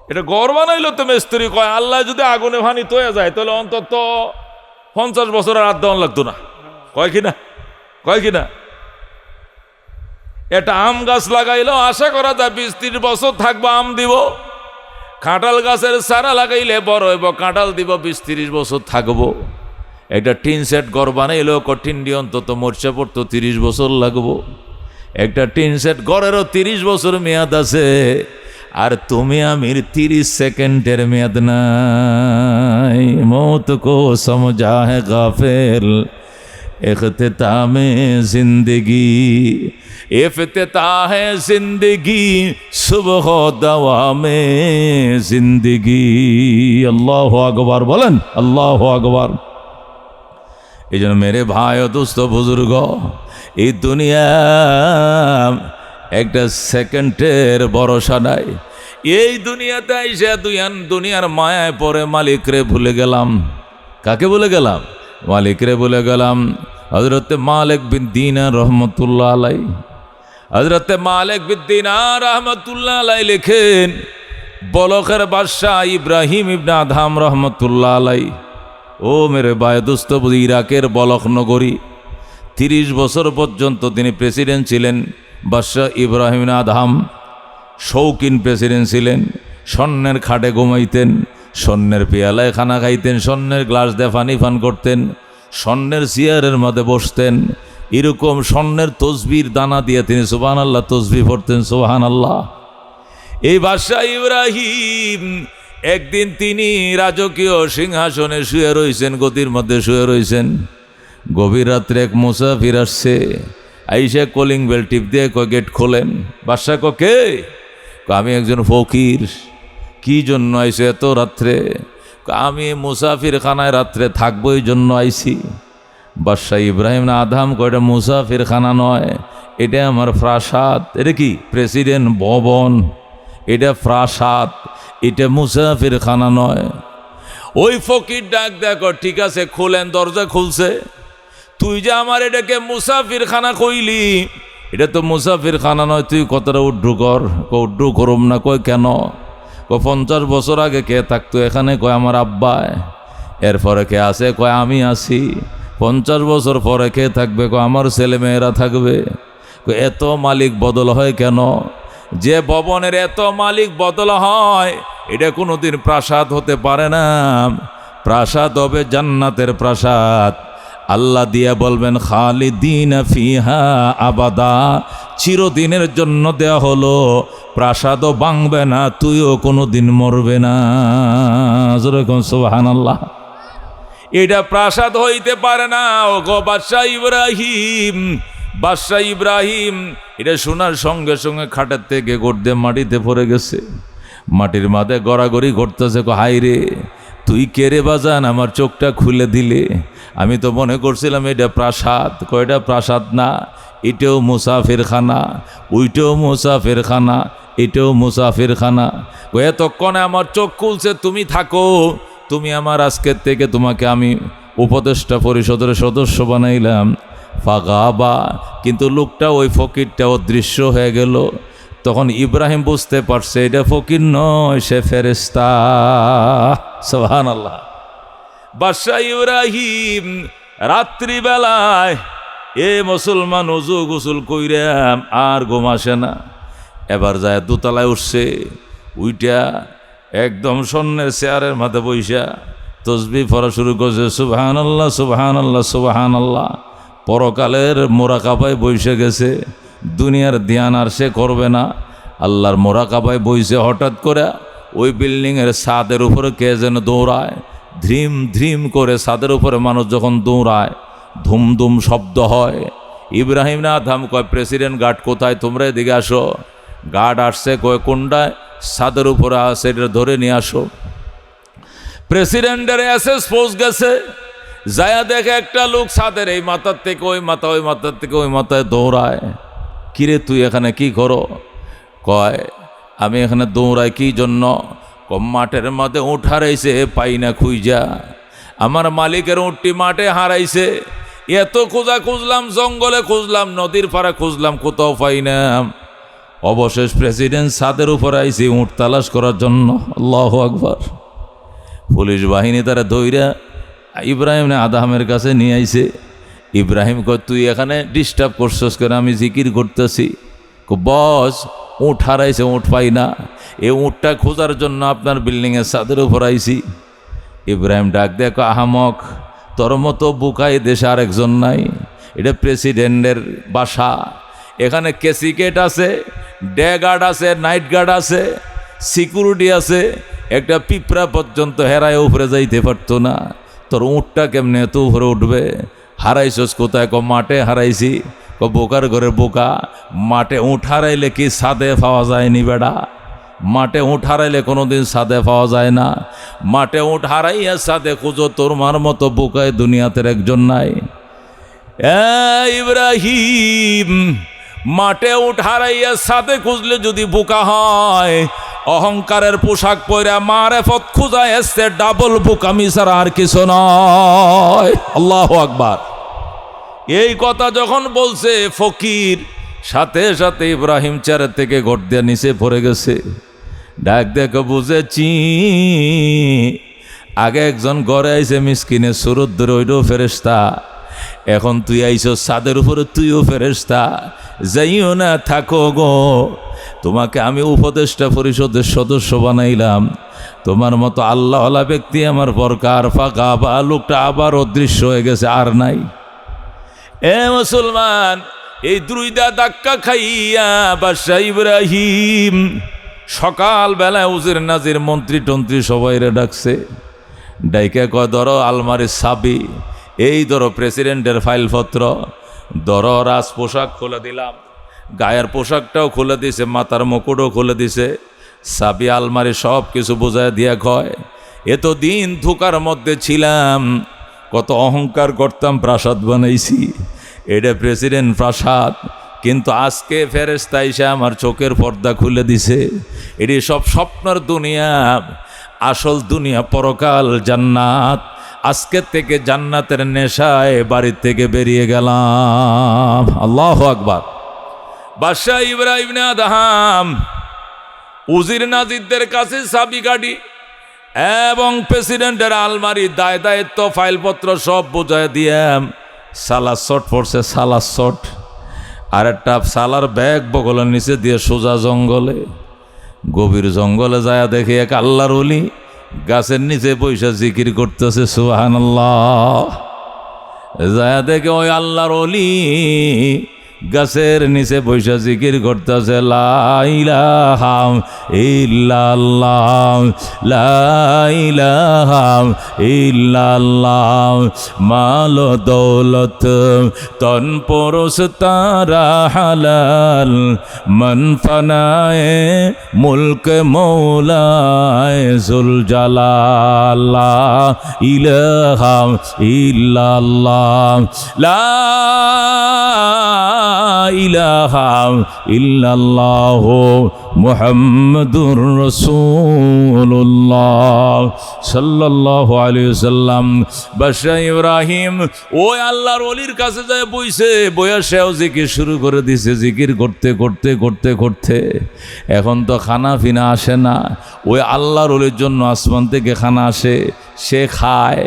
এটা ঘর বানাইলো তো মিস্ত্রি কয়, আল্লাহ যদি আগুনে ভানি তয়ে যায় তাহলে অন্তত 50 বছর আর দেওয়ান লাগতো না, কয় কিনা? কয় কিনা? এটা আম গাছ লাগাইলেও আশা করা যায় 20-30 বছর থাকবো, আম দিব। কাঁঠাল গাছের চারা লাগাইলে বড় হইব, কাঁঠাল দিব, 20-30 বছর থাকবো। একটা টিন সেট ঘর বানাইলেও কঠিন দিয়ে অন্তত মরচা পড়তো 30 বছর লাগবো। একটা টিন সেট ঘরেরও 30 বছর মেয়াদ আছে, আর তুমি আমির 30 সেকেন্ডের মেয়াদ নাই। মৌত কো সমঝা হে গাফিল, ইখতিতামে জিন্দগি, ইফতিতাহে জিন্দগি, সুবহ দাওয়ামে জিন্দগি। আল্লাহু আকবার বলেন, আল্লাহু আকবার। এই জন্য মেরে ভাই ও দোস্ত বুজুর্গ, এই দুনিয়া একটা সেকেন্ডের ভরসা নাই। এই দুনিয়াতে এসে দুনিয়ার মায়ায় পরে মালিকরে ভুলে গেলাম। কাকে ভুলে গেলাম? মালিকরে ভুলে গেলাম। হযরতে মালিক বিন দিনার রহমতুল্লাহ আলাই, হযরতে মালিক বিন দিনার রহমতুল্লাহ আলাই লেখেন, বলখের বাদশাহ ইব্রাহিম ইবনে আদহাম রহমতুল্লাহ আলাই, ও মেরে ভাই দোস্ত, ইরাকের বলখ নগরী, 30 বছর পর্যন্ত তিনি প্রেসিডেন্ট ছিলেন। বাদশাহ ইব্রাহিম আদহাম শৌখিন প্রেসিডেন্ট ছিলেন, স্বর্ণের খাটে ঘুমাইতেন, স্বর্ণের পেয়ালায় খানা খাইতেন, স্বর্ণের গ্লাস দিয়ে পানি পান করতেন, স্বর্ণের চেয়ারের মধ্যে বসতেন, এরকম স্বর্ণের তসবির দানা দিয়ে তিনি সুবহানাল্লাহ তসবিহ পড়তেন, সুবহানাল্লাহ। এই বাদশাহ ইব্রাহিম একদিন তিনি রাজকীয় সিংহাসনে শুয়ে রয়েছেন, গদির মধ্যে শুয়ে রয়েছেন। গভীর রাত্রে এক মুসাফির আসছে, আইসা কলিং বেল টিপ দিয়ে কয়, গেট খোলেন। বাদশাহ কয়, কে? আমি একজন ফকির। কি জন্য আইসে এত রাত্রে? আমি মুসাফির খানায় রাত্রে থাকবো, এই জন্য আইসি। বাদশাহ ইব্রাহিম আদহাম কয়, এটা মুসাফির খানা নয়, এটা আমার প্রাসাদ। এটা কি? প্রেসিডেন্ট ভবন, এটা প্রাসাদ, এটা মুসাফির খানা নয়। ওই ফকির ডাক দেখো, ঠিক আছে খোলেন। দরজা খুলছে। তুই যে আমার এটাকে মুসাফির খানা কইলি, এটা তো মুসাফির খানা নয়, তুই কতটা উড্ডু কর। উড্ডু করুম না। কই কেন? 50 বছর আগে কে থাকতো এখানে? কয় আমার আব্বায়। এরপরে কে আছে? কয় আমি আছি। 50 বছর পরে কে থাকবে? কয় আমার ছেলে মেয়েরা থাকবে। এত মালিক বদল হয় কেন? যে ভবনের এত মালিক বদল হয়, এটা কোনোদিন প্রাসাদ হতে পারে না। প্রাসাদ হবে জান্নাতের প্রাসাদ। আল্লাহ দিয়া বলবেন খালিদিনা ফিহা আবাদা, চিরদিনের জন্য দেয়া হলো। প্রাসাদও ভাঙবে না, তুইও কোনোদিন মরবে না। যেরকম সুবহানাল্লাহ। এটা প্রাসাদ হইতে পারে না। ও গো বাদশাহ ইব্রাহিম, বাদশাহ ইব্রাহিম এটা শোনার সঙ্গে সঙ্গে খাটের থেকে গড়তে মাটিতে পড়ে গেছে। মাটির মাঝে গড়াগড়ি ঘটতেছে। হাই রে, তুই কে রে বাজান, আমার চোখটা খুলে দিলে। আমি তো মনে করছিলাম এটা প্রাসাদ। কয়টা প্রাসাদ না, এটাও মুসাফির খানা, ওইটাও মুসাফির খানা, এটাও মুসাফির খানা। এতক্ষণে আমার চোখ খুলছে। তুমি থাকো, তুমি আমার আজকের থেকে তোমাকে আমি উপদেষ্টা পরিষদের সদস্য বানাইলাম। ফাগাবা, কিন্তু লোকটা ওই ফকিরটা অদৃশ্য হয়ে গেল। তখন ইব্রাহিম বুঝতে পারছে এটা ফকির নয়, সে ফেরেশতা। সুবহানাল্লাহ। বাদশাহ ইব্রাহিম রাত্রিবেলায় মুসলমান ওযু গোসল কইরাম আর ঘুম আসে না। এবার যায় দোতলায় উঠছে। উইটা একদম স্বর্ণের চেয়ারের মাথা বইসা তসবিহ পড়া শুরু করছে। সুবহানাল্লাহ সুবহানাল্লাহ সুবহানাল্লাহ। পরকালের মোরাকাবায় বইসে গেছে। দুনিয়ার ধ্যান আর সে করবে না, আল্লাহর মোরাকাবায় বইসে। হঠাৎ করে ওই বিল্ডিংয়ের ছাদের উপরে কে যেন দৌড়ায়। ধ্রিম ধ্রিম করে ছাদের উপরে মানুষ যখন দৌড়ায়, ধুম ধুম শব্দ হয়। ইব্রাহিম না আধাম কয়, প্রেসিডেন্ট গার্ড কোথায়? তোমরা এদিকে আসো। গার্ড আসছে। কয় কোনটায়? ছাদের উপরে আছে, এটা ধরে নিয়ে আসো। প্রেসিডেন্টের এসএস ফোর্স গেছে। যায়া দেখে একটা লোক ছাদের এই মাথার থেকে ওই মাথা, ওই মাথার থেকে ওই মাথায় দৌড়ায়। কিরে তুই এখানে কি করো? কয় আমি এখানে দৌড়াই কি জন্য? মাঠের মাঠে উঠ হারাইছে, পাই না খুঁজা। আমার মালিকের উঠটি মাঠে হারাইছে। এত খোঁজা খুঁজলাম, জঙ্গলে খুঁজলাম, নদীর পাড়ে খুঁজলাম, কোথাও পাই না। অবশেষ প্রেসিডেন্ট ছাদের উপর আইছে উঠ তালাশ করার জন্য। আল্লাহু আকবার। পুলিশ বাহিনী তারা দৌড়া ইব্রাহিম আদামের কাছে নিয়ে আইছে। ইব্রাহিম কয় তুই এখানে ডিস্টার্ব করছস কেন? আমি জিকির করতেছি। বস উঠ হারাইছে, উঠ পাই না। এই উঠটা খোঁজার জন্য আপনার বিল্ডিংয়ের ছাদের উপর আইছি। ইব্রাহিম ডাক দেখো, আহামক, তোর মতো বুকাই দেশে আরেকজন নাই। এটা প্রেসিডেন্টের বাসা। এখানে কেসিকেট আছে, ডে গার্ড আছে, নাইট গার্ড আছে, সিকিউরিটি আছে। একটা পিঁপড়া পর্যন্ত হেরায় উপরে যাইতে পারতো না। তোর উঠটা কেমনে তো উপরে উঠবে? হারাইছস কোথায়? মাঠে হারাইছি। বোকার ঘরে বোকা। মাঠে উঠ হারাইলে কি ছাদে পাওয়া যায়নি বেড়া? মাঠে উঠ হারাইলে কোনোদিন ছাদে পাওয়া যায় না। মাঠে উঠ হারাইয়া ছাদে খুঁজো, তোর মার মতো বোকায় দুনিয়াতে একজন নাই। ইব্রাহিম, মাঠে উঠ হারাইয়া ছাদে খুঁজলে যদি বোকা হয়, অহংকারের পোশাক পরে মারেফত খুঁজা এসছে, ডাবল বোকামি ছাড়া আর কিছু নয়। আল্লাহু আকবার। এই কথা যখন বলছে ফকির, সাথে সাথে ইব্রাহিম চেয়ারের থেকে ঘট দিয়ে নিচে পড়ে গেছে। ডাক দেখো, বুঝেছি আগে একজন ঘরে আইছে মিসকিনের সুরত ধরে, ওইটাও ফেরেশতা। এখন তুই আইছো ছাদের উপরে, তুইও ফেরেশতা। যাইও না, থাকো গো। তোমাকে আমি উপদেষ্টা পরিষদের সদস্য বানাইলাম। তোমার মতো আল্লাহওয়ালা ব্যক্তি আমার দরকার। ফাঁকা বা লোকটা আবার অদৃশ্য হয়ে গেছে, আর নাই। মুসলমান, এই দুইটা ধাক্কা খাইয়া বাদশাহ ইব্রাহিম সকালবেলায় উজির নাজির মন্ত্রী টন্ত্রী সবাইরে ডাকছে। ডাইকা কয়, ধরো আলমারির চাবি, এই ধরো প্রেসিডেন্টের ফাইলপত্র, ধরো রাজ পোশাক খুলে দিলাম, গায়ের পোশাকটাও খুলে দিছে, মাথার মুকুটও খুলে দিছে, চাবি আলমারি সব কিছু বোঝায় দিয়া কয়, এতদিন ধোকার মধ্যে ছিলাম, কত অহংকার করতাম, প্রাসাদ বানাইছি, এটা প্রেসিডেন্ট প্রাসাদ, কিন্তু আজকে ফেরেশতা এসে আমার চোখের পর্দা খুলে দিছে, এটি সব স্বপ্নের দুনিয়া। আসল দুনিয়া পরকাল জান্নাত। আজকে থেকে জান্নাতের নেশায় বাড়ি থেকে বেরিয়ে গেলাম। আল্লাহু আকবার। বাদশাহ ইব্রাহিম ইবনে আদহাম উজির নাজিরদের কাছে চাবিকাঠি এবং প্রেসিডেন্টের আলমারি দায় দায়িত্ব ফাইলপত্র সব বোঝায় দিয়ে সালাদ শট পড়ছে, সালাদ শট, আর একটা সালার ব্যাগ বগলের নিচে দিয়ে সোজা জঙ্গলে, গভীর জঙ্গলে যায় দেখে এক আল্লাহর ওলি গাছের নিচে পয়সা জিকির করতেছে সুবহানাল্লাহ। যায় দেখে ওই আল্লাহর ওলি গাছের নিচে পয়সা জিকির করতেছে লা ইলাহা ইল্লাল্লাহ, লা ইলাহা ইল্লাল্লাহ। মাল দৌলত তন পরশ তারা হালাল, মন ফনায়ে মুলক মৌলায়ে জুল জালাল। লা ইলাহা ইল্লাল্লাহ, লা ইলাহা ইল্লাল্লাহ মুহাম্মাদুর রাসূলুল্লাহ সাল্লাল্লাহু আলাইহি ওয়াসাল্লাম। বাদশাহ ইব্রাহিম ওই আল্লাহর ওলির কাছে যায় বইছে, বইয়া সেও জিকির শুরু করে দিছে। জিকির করতে করতে করতে করতে এখন তো খানা ফিনা আসে না, ওই আল্লাহর ওলির জন্য আসমান থেকে খানা আসে, সে খায়।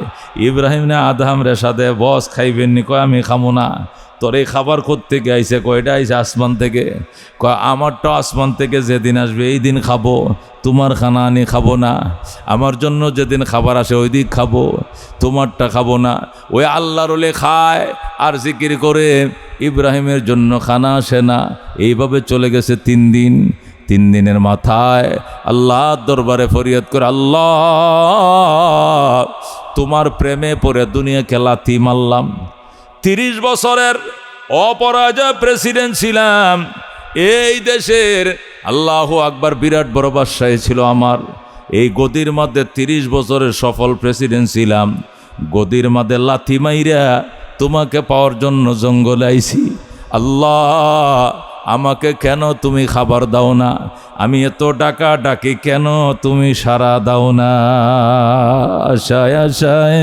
ইব্রাহিম না আদহাম রেশাদে বস খাইবেন নি? কয় আমি খামো না। তোর এই খাবার করতে গিয়ে আইসে, কয়টা আইসে আসমান থেকে? কয় আমারটা আসমান থেকে যেদিন আসবে এই দিন খাবো, তোমার খানা আনি খাবো না। আমার জন্য যেদিন খাবার আসে ওই দিন খাবো, তোমারটা খাবো না। ওই আল্লাহর ওলি খায় আর জিকির করে, ইব্রাহিমের জন্য খানা আসে না। এইভাবে চলে গেছে 3 দিন। 3 দিনের মাথায় আল্লাহর দরবারে ফরিয়াদ করে, আল্লাহ তোমার প্রেমে পড়ে দুনিয়াকে লাথি মারলাম, 30 বছরের অপরাজয় প্রেসিডেন্ট ছিলাম এই দেশের। আল্লাহু আকবার, বিরাট বড় বাদশাহী ছিল আমার। এই গদির মধ্যে 30 বছরের সফল প্রেসিডেন্ট ছিলাম। গদির মধ্যে লাথি মাইরা তোমাকে পাওয়ার জন্য জঙ্গলে আইছি। আল্লাহ আমাকে কেন তুমি খাবার দাও না? আমি এত ডাকা ডাকি কেন তুমি সাড়া দাও না? আশায় আশায়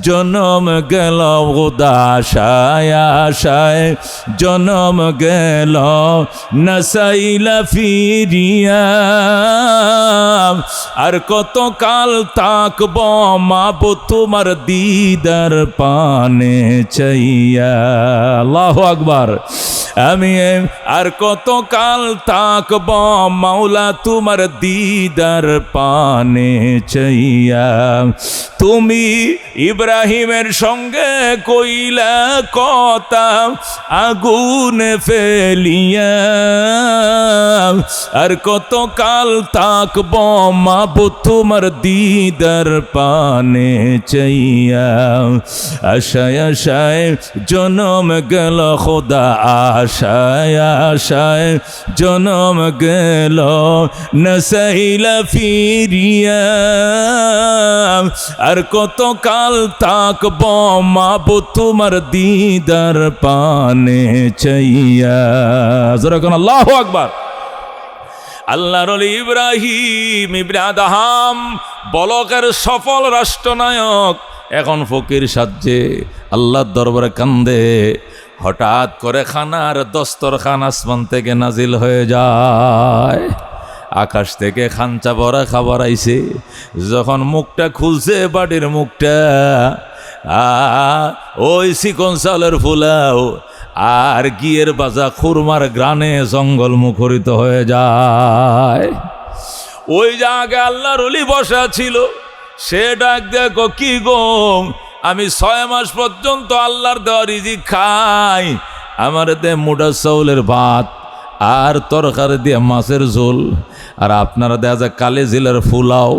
জনম গেল খোদা, আশায় আশায় জনম গেল, নাসাইলা ফিরিয়া আর কত কাল তাকব মাবো তোমার দিদার পানে চাইয়া। আল্লাহু আকবার। আমি আর কত কাল তাকব মাওলা তোমার দিদার পানে চাইয়া। তুমি ইব্রাহিমের সঙ্গে কইলা কথা আগুনে ফেলিয়া, আর কত কাল তাকব মাবো তোমার দিদার পানে চাইয়া। আশায় আশায় জনম গেল খোদা, আশায় আশায় জনম গেল, নসাইলা ফিরিয়া আর কত কাল তাকব মাবো তোমার দিদার পানে চাইয়া। জোরে কোন আল্লাহু আকবার। আল্লাহর ওলি ইব্রাহিম ইবনে আদহাম বলকের সফল রাষ্ট্রনায়ক, এখন ফকির সাজ্জে আল্লাহর দরবারে কান্দে। হঠাৎ করে খানার দস্তরখান আসমান থেকে নাজিল হয়ে যায়। আকাশ থেকে খাঞ্চা ভরা খাবার আইছে। যখন মুখটা খুলছে বাড়ির মুখটা, ওই চিকন চালের ফুলাও আর গিয়ের বাজা খুরমার গ্রানে জঙ্গল মুখরিত হয়ে যায়। ওই জায়গায় আল্লাহর ওলি বসা ছিল। সে ডাক দেখো, কি গো, আমি 6 মাস পর্যন্ত আল্লাহর দেওয়া রিজিক খাই। আমার দে মোটা চাউলের ভাত আর তরকারি দিয়ে মাছের ঝোল, আর আপনারা দেখা যায় কালে জিলার ফুলাও,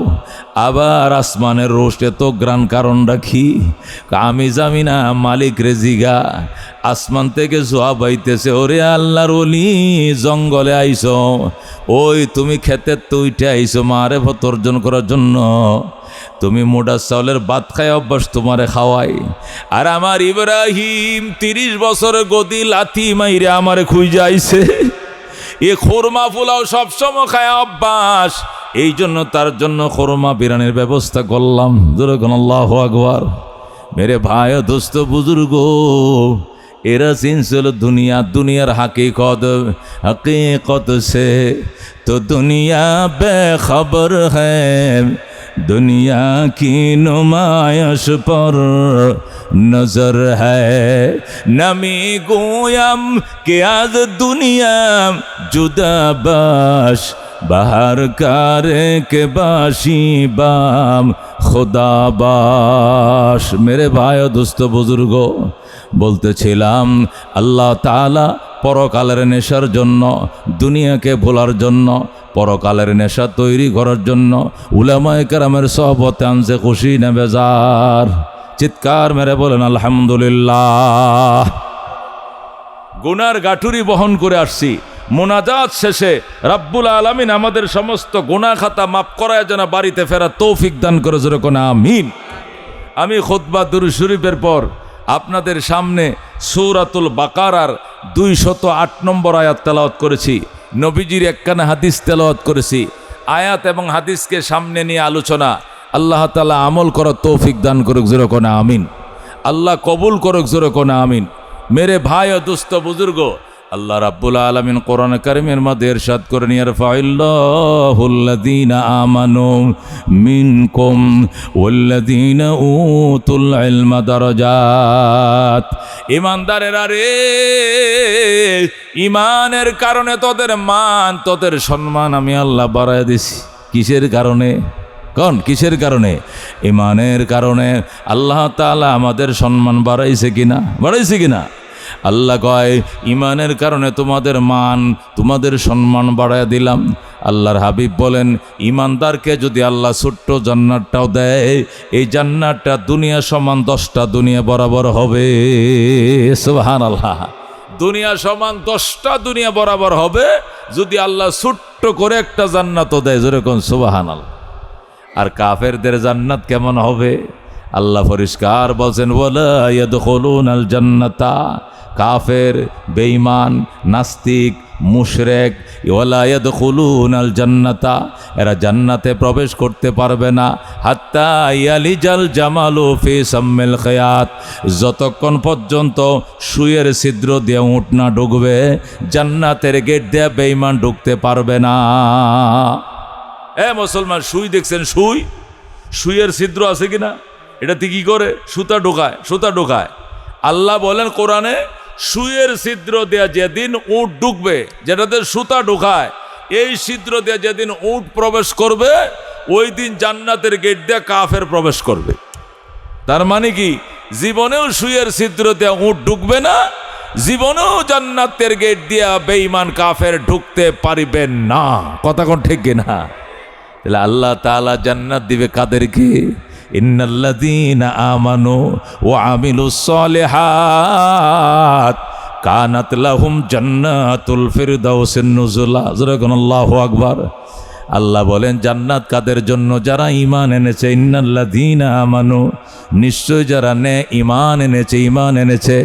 আবার আসমানের রোস্ট, এত গ্রান কারণ রাখি। আমি জানি না, মালিক রেজিগা। আসমান থেকে জোয়া বাইতেছে, ওরে আল্লাহর ওলি জঙ্গলে আইস, ওই তুমি খেতে তো উঠে আইসো মারে ভত অর্জন করার জন্য। তুমি মোটা চাউলের ভাত খাই অভ্যাস তোমারে খাওয়াই। আর আমার ইব্রাহিম 30 বছর গদি লাথি মাইরে আমারে খুঁজে আইছে। এ খুরমা ফুলাও সবসময় খায় অভ্যাস। এই জন্য তার জন্য খোরমা বিরানির ব্যবস্থা করলাম। যেরকম আল্লাহু আকবার। মেরে ভাই ও দোস্ত বুজুর্গ, এরা চিনছিল দুনিয়া, দুনিয়ার हकीकत से तो दुनिया बेखबर है, दुनिया की नुमाइश पर नजर है। नमी गोयम के आज दुनिया जुदा बाश, बाहर कारे के बाशी बाम खुदा बाश। मेरे भाई और दोस्त बुजुर्ग, বলতেছিলাম আল্লাহ তাআলা পরকালের নেশার জন্য, দুনিয়াকে ভোলার জন্য, পরকালের নেশা তৈরি করার জন্য উলামায়ে কেরামের সহবতে আনছে খুশি না বেজার? চিৎকার মেরে বলেন আলহামদুলিল্লাহ। গুনার গাঠুরি বহন করে আসছি। মোনাজাত শেষে রাব্বুল আলামিন আমাদের সমস্ত গুনাহ খাতা মাফ করায় যেন বাড়িতে ফেরার তৌফিক দান করে, যেরকম আমিন। আমি খুতবা দুরূদ শরীফের পর আপনাদের সামনে সূরাতুল বাকারার 208 নম্বর আয়াত তেলাওয়াত করেছি, নবীজির একখানা হাদিস তেলাওয়াত করেছি। আয়াত এবং হাদিসকে সামনে নিয়ে আলোচনা। আল্লাহ তাআলা আমল করার তৌফিক দান করুক, যেরকম আমিন। আল্লাহ কবুল করুক, যেরকম আমিন। মেরে ভাই ও দুস্থ বুজুর্গ, আল্লাহ রাব্বুল আলামিন কোরআন কারীমের মধ্যে ইরশাদ করেন, ইয়ারফাইল্লাহুল্লাযীনা আমানু মিনকুম ওয়াল্লাযীনা উতুল ইলমা দারাজাত। ঈমানদারেরা রে, ঈমানের কারণে তোদের মান, তোদের সম্মান আমি আল্লাহ বাড়ায় দিছি। কিসের কারণে? কোন কিসের কারণে? ঈমানের কারণে। আল্লাহ তাআলা আমাদের সম্মান বাড়াইছে কিনা? বাড়াইছে কিনা? আল্লাহ কয় ঈমানের কারণে তোমাদের মান, তোমাদের সম্মান বাড়ায় দিলাম। আল্লাহর হাবিব বলেন, ঈমানদারকে যদি আল্লাহ ছোট্ট জান্নাতটাও দেয়, এই জান্নাতটা দুনিয়া সমান 10টা দুনিয়া বরাবর হবে। সুবহানাল্লাহ। দুনিয়া সমান 10টা দুনিয়া বরাবর হবে যদি আল্লাহ ছোট্ট করে একটা জান্নাতও দেয়, যেরকম সুবহানাল্লাহ। আর কাফেরদের জান্নাত কেমন হবে? আল্লাহ পরিষ্কার বলছেন, ওয়ালা ইয়াদখুলুনাল জান্নাতা। কাফের, বেঈমান, নাস্তিক, মুশরিক, ওয়ালা ইয়াদখুলুনাল জান্নাতা, এরা জান্নাতে প্রবেশ করতে পারবে না। হাত্তা ইয়ালিজাল জামালু ফি সাম্মিল খিয়াত, যতক্ষণ পর্যন্ত সুইয়ের ছিদ্র দিয়ে উট না ঢুকবে, জান্নাতের গেট দিয়ে বেঈমান ঢুকতে পারবে না। মুসলমান, সুই দেখছেন? সুই, সুইয়ের ছিদ্র আছে কিনা? এটাতে কি করে? সুতা ঢোকায়, সুতা ঢোকায়। আল্লাহ বলেন কোরআনে, সুইয়ের ছিদ্র দেয়া যেদিন উট ঢুকবে, যেটাতে সুতা ঢোকায়, এই ছিদ্র দেয়া যেদিন উট প্রবেশ করবে, ওই দিন জান্নাতের গেট দিয়ে কাফের প্রবেশ করবে। তার মানে কি? জীবনেও সুইয়ের ছিদ্র দেয়া উট ঢুকবে না, জীবনেও জান্নাতের গেট দিয়া বেঈমান কাফের ঢুকতে পারিবে না। কথা কোন ঠিক কিনা? তাহলে আল্লাহ তাআলা জান্নাত দিবে কাদেরকে? ইন্নাল্লাযীনা আমানু ওয়া আমিলুস সালিহাত কানাত লাহুম জান্নাতুল ফিরদাউসিন নুজুলা। যেরকম আল্লাহু আকবার। আল্লাহ বলেন জান্নাত কাদের জন্য? যারা ঈমান এনেছে। ইন্নাল্লাযীনা আমানু, নিশ্চয় যারা ঈমান এনেছে, ঈমান এনেছে।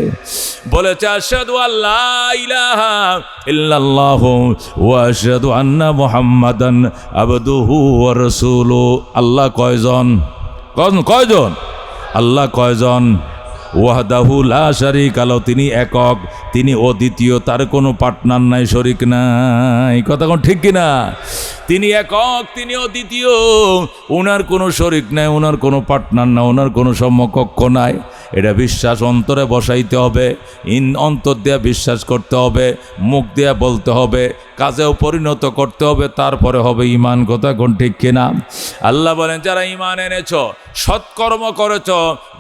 বলেছে আশহাদু আল্লা ইলাহা ইল্লাল্লাহু ওয়া আশহাদু আন্না মুহাম্মাদান আবদুহু ওয়া রাসূলুহু। আল্লাহ কয়জন? কয়জন? আল্লাহ কয়জন? ওয়াহদাহু লা শারীকা লাহু, তিনি একক, তিনি অদ্বিতীয়, তার কোনো পার্টনার নাই, শরীক নাই। কথা কোন ঠিক কিনা? তিনি একক, তিনি অদ্বিতীয়, ওনার কোনো শরীক নাই, ওনার কোনো পার্টনার না, ওনার কোনো সমকক্ষ নাই। এটা বিশ্বাস অন্তরে বসাইতে হবে, অন্তর দিয়ে বিশ্বাস করতে হবে, মুখ দিয়ে বলতে হবে, কাজেও পরিণত করতে হবে, তারপরে হবে ঈমান। কথা কোন ঠিক কিনা? আল্লাহ বলেন যারা ঈমান এনেছ, সৎকর্ম করেছ,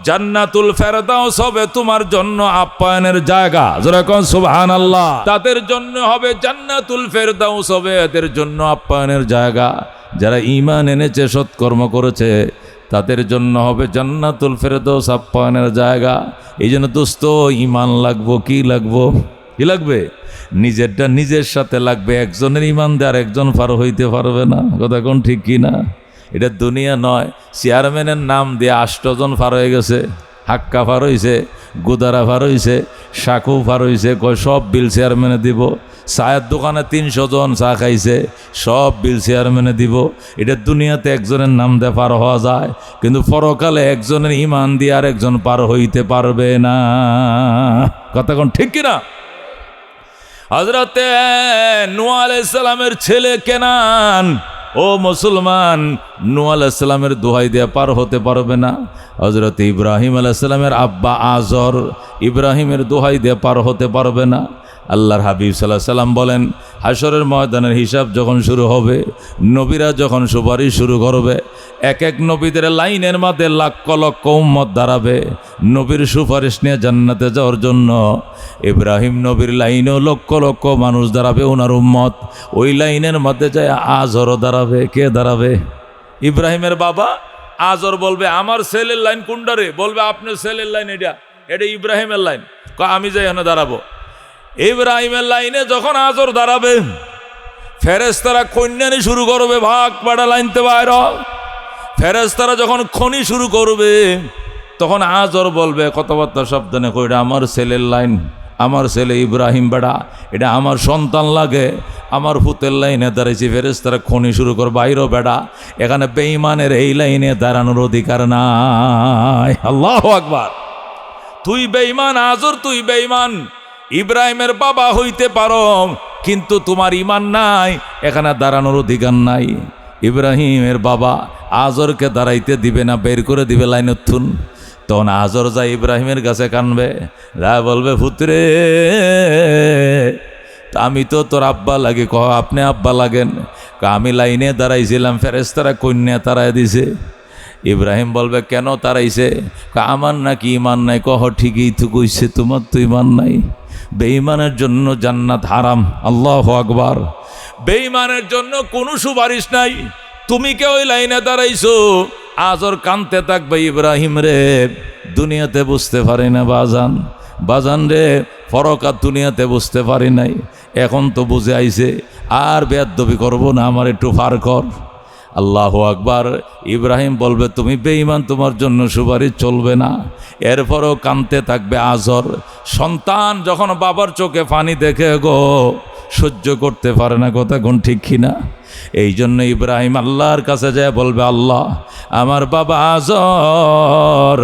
জান্নাতুল ফেরদাউস হবে তোমার জন্য আপ্যায়নের জায়গা। যেরকম সুবহানাল্লাহ। তাদের জন্য হবে জান্নাতুল ফেরদাউস, হবে এদের জন্য আপ্যায়নের জায়গা। যারা ঈমান এনেছে, সৎকর্ম করেছে, তাদের জন্য হবে জান্নাতুল ফেরদাউস, আপ্যায়নের জায়গা। এই জন্য দোস্ত, ঈমান লাগবো। কি লাগবো? কি লাগবে? নিজেরটা নিজের সাথে লাগবে। একজনের ঈমান দিয়ে আর একজন পার হইতে পারবে না। কথা কোন ঠিক কিনা? এটা দুনিয়া নয়। চেয়ারম্যানের নাম দিয়ে 8 জন পার হয়ে গেছে। হাক্কা পার হইছে, গুদারা পার হইছে, সাকু পার হইছে। কয় সব বিল চেয়ারম্যানে দিব। চায়ের দোকানে 300 জন চা খাইছে, সব বিল চেয়ারম্যানে দিব। এটা দুনিয়াতে একজনের নাম দিয়ে পার হওয়া যায়, কিন্তু পরকালে একজনের ইমান দিয়ে আর একজন পার হইতে পারবে না। কথা কোন ঠিক কিনা? হযরতে নূহ আলাইহিস সালামের ছেলে কেনান, ও মুসলমান, নূহ আলাইহিস সালামের দোহাই দিয়ে পার হতে পারবে না। হযরত ইব্রাহিম আলাইহিস সালামের আব্বা আজর, ইব্রাহিমের দোহাই দিয়ে পার হতে পারবে না। আল্লাহর হাবিব সাল্লাল্লাহু আলাইহি সাল্লাম বলেন, হাশরের ময়দানের হিসাব যখন শুরু হবে, নবীরা যখন সুপারিশ শুরু করবে, এক এক নবীদের লাইনের মধ্যে লক্ষ লক্ষ উম্মত দাঁড়াবে নবীর সুপারিশ নিয়ে জান্নাতে যাওয়ার জন্য। ইব্রাহিম নবীর লাইনেও লক্ষ লক্ষ মানুষ দাঁড়াবে, ওনার উম্মত। ওই লাইনের মধ্যে যায় আজরও দাঁড়াবে। কে দাঁড়াবে? ইব্রাহিমের বাবা আজর বলবে, আমার ছেলের লাইন কোনটা রে? বলবে, আপনার ছেলের লাইন এটা, এটা ইব্রাহিমের লাইন। আমি যাই এখানে দাঁড়াবো। ইব্রাহিমের লাইনে যখন আজর দাঁড়াবে, ফেরেশতারা কন্যানি শুরু করবে, ভাগ পাড়া লাইনতে বাইর। ফেরেশতারা যখন খনি শুরু করবে, তখন আজর বলবে কথাবার্তা সাবধানে, এটা আমার ছেলের লাইন, আমার ছেলে ইব্রাহিম বেড়া, এটা আমার সন্তান লাগে, আমার পুতের লাইনে দাঁড়িয়েছি। ফেরেশতারা খনি শুরু কর, বাইরো বেড়া, এখানে বেঈমানের এই লাইনে দাঁড়ানোর অধিকার নাই। আল্লাহু আকবার। তুই বেঈমান আজর, তুই বেঈমান। ইব্রাহিমের বাবা হইতে পারো, কিন্তু তোমার ইমান নাই, এখানে দাঁড়ানোর অধিকার নাই। ইব্রাহিমের বাবা আজরকে দাঁড়াইতে দিবে না, বের করে দিবে লাইনের থুন। তখন আজর যায় ইব্রাহিমের কাছে কানবে, যা বলবে, পুত্রে আমি তো তোর আব্বা লাগে। আপনি আব্বা লাগেন? আমি লাইনে দাঁড়াইছিলাম, ফেরেশতারা কন্যা তারাই দিছে। ইব্রাহিম বলবে, কেন তারাইছে? আমার নাকি ইমান নাই? ঠিকই তো কইছে, তোমার তো ইমান নাই। বেঈমানের জন্য জান্নাত হারাম। আল্লাহু আকবার। বেঈমানের জন্য কোনো সুপারিশ নাই। তুমি কে ওই লাইনে দাঁড়াইছো? আজর কানতে থাকবে, ইব্রাহিম রে দুনিয়াতে বুঝতে পারি না বাজান, বাজান রে ফরকাত দুনিয়াতে বুঝতে পারি নাই, এখন তো বুঝে আইছে, আর বেয়াদবি করবো না, আমার একটু পার কর। আল্লাহু আকবার। ইব্রাহিম বলবে, তুমি বেঈমান, তোমার জন্য সুপারিশ চলবে না। এরপরও কানতে থাকবে আজর। সন্তান যখন বাবার চোখে পানি দেখে গো, সহ্য করতে পারে না। কথা কোন ঠিক কিনা? এই জন্য ইব্রাহিম আল্লাহর কাছে যায় বলবে, আল্লাহ আমার বাবা আজর,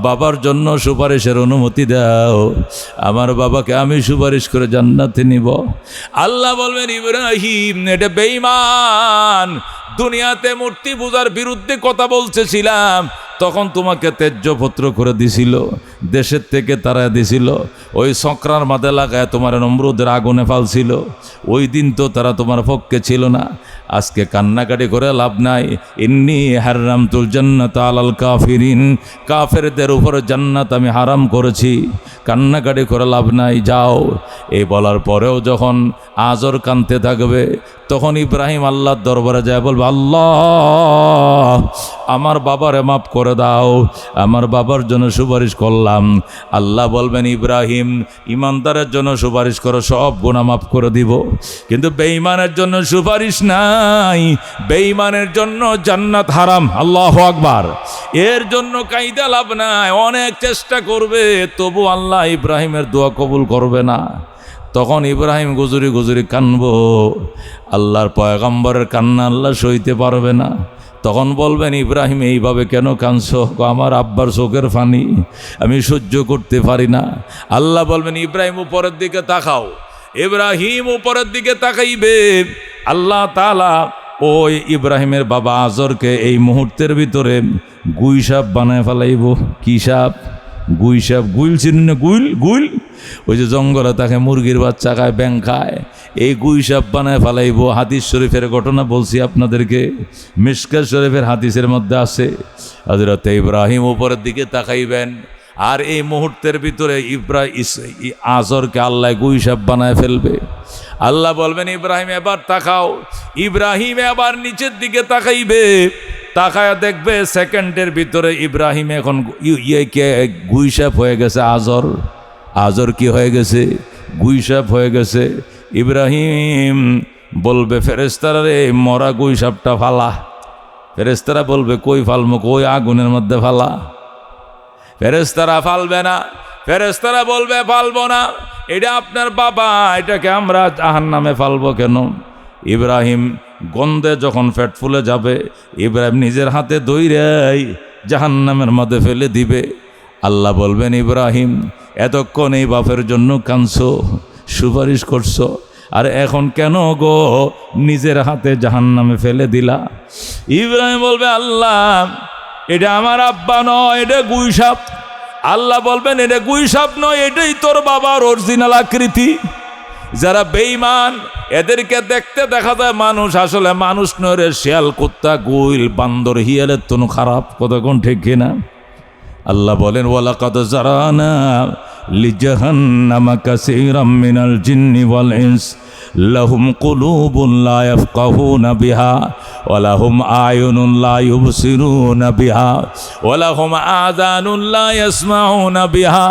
বাবার জন্য সুপারিশের অনুমতি দাও, আমার বাবাকে আমি সুপারিশ করে জান্নাতে নিব। আল্লাহ বলবেন, ইব্রাহিম এটা বেঈমান, দুনিয়াতে মূর্তি পূজার বিরুদ্ধে কথা বলতেছিলাম, তখন তোমাকে ত্যায্যপত্র করে দিছিল, দেশের থেকে তারা দিছিল, ওই সকরার মাঝে লাগায় তোমার নমরুদের আগুনে ফালছিল। ওই দিন তো তারা তোমার পক্ষে ছিল না। আজকে কান্নাকাটি করে লাভ নাই। ইন্নী হারামতুল জান্নাত আলাল কাফিরিন, কাফেরদের উপর জান্নাত আমি হারাম করেছি। কান্নাকাটি করে লাভ নাই, যাও। এই বলার পরেও যখন আজর কানতে থাকবে, তখন ইব্রাহিম আল্লাহর দরবারে যায় বলবে, আল্লাহ আমার বাবারে মাফ করে দাও, আমার বাবার জন্য সুপারিশ করলাম। আল্লাহ বলবেন, ইব্রাহিম ইমানদারের জন্য সুপারিশ করো, সব গুনাহ মাফ করে দিব, কিন্তু বেঈমানের জন্য সুপারিশ নাই, বেঈমানের জন্য জান্নাত হারাম। আল্লাহু আকবার। এর জন্য কাইদা লাভ নাই, অনেক চেষ্টা করবে, তবু আল্লাহ ইব্রাহিমের দোয়া কবুল করবে না। তখন ইব্রাহিম গুজরি গুজরি কানব, আল্লাহর পয়গম্বরের কান্না আল্লাহ সইতে পারবে না। তখন বলবেন, ইব্রাহিম এইভাবে কেন কাঁদছো? আমার আব্বার চোখের পানি আমি সহ্য করতে পারি না। আল্লাহ বলবেন, ইব্রাহিম উপরের দিকে তাকাও। ইব্রাহিম উপরের দিকে তাকাইবে, আল্লাহ তাআলা ওই ইব্রাহিমের বাবা আজরকে এই মুহূর্তের ভিতরে গুই সাপ বানায় ফেলাইব। কি সাপ? গুই সাপ। গুইল চিনি না? গুইল, গুইল ওই যে জঙ্গলে তাকে মুরগির বাচ্চা খায়, ব্যাং খায়, এই গুই সাপ বানায় ফেলাইব। হাদিস শরীফের ঘটনা বলছি আপনাদেরকে, মিশকাত শরীফের হাদিসের মধ্যে আছে। হযরত ইব্রাহিম উপরের দিকে তাকাইবেন, আর এই মুহূর্তের ভিতরে আজরকে আল্লাহ গুই সাপ বানায় ফেলবে। আল্লাহ বলবেন, ইব্রাহিম এবার তাকাও। ইব্রাহিম এবার নিচের দিকে তাকাইবে, তাকায়া দেখবে সেকেন্ডের ভিতরে ইব্রাহিম এখন গুই সাপ হয়ে গেছে। আজর, আজর কি হয়ে গেছে? গুই সাপ হয়ে গেছে। ইব্রাহিম বলবে, ফেরেশতারা রে মরা গুই সাপটা ফালা। ফেরেশতারা বলবে, কই ফালমো? কই আগুনের মধ্যে ফালা। ফেরেশতারা ফালবে না। ফেরেশতারা বলবে, ফালবো না। এটা আপনার বাবা, এটাকে আমরা জাহান্নামে ফালবো কেন? ইব্রাহিম গন্ধে যখন পেট ফুলে যাবে, ইব্রাহিম নিজের হাতে দইরাই জাহান্নামের মধ্যে ফেলে দিবে। আল্লাহ বলবেন, ইব্রাহিম এতক্ষণ এই বাপের জন্য কাঁদছো, সুপারিশ করছো, আর এখন কেন গো নিজের হাতে জাহান্নামে ফেলে দিলা? ইব্রাহিম বলবে, আল্লাহ এটা আমার আব্বা নয়, এটা গুইসাপ। আল্লাহ বলবেন, এটা গুইসাপ নয়, এটাই তোর বাবার অরিজিনাল আকৃতি। যারা বেঈমান এদেরকে দেখতে দেখা যায় মানুষ, আসলে মানুষ নয় রে, শিয়াল, কুত্তা, গুইল, বান্দর, হিয়ালের তনু খারাপ। কতক্ষণ ঠিক কিনা? আল্লাহ বলেন, ওয়ালাকাদ জারানা লিজাহান্নামা কাসীরাম মিনাল জিন্নি ওয়াল ইনস লাহুম কুলুবুন লা ইয়াফকাহুনা বিহা ওয়া লাহুম আয়ুনুন লা ইউবসিরুনা বিহা ওয়া লাহুম আযানুন লা ইয়াসমাউনা বিহা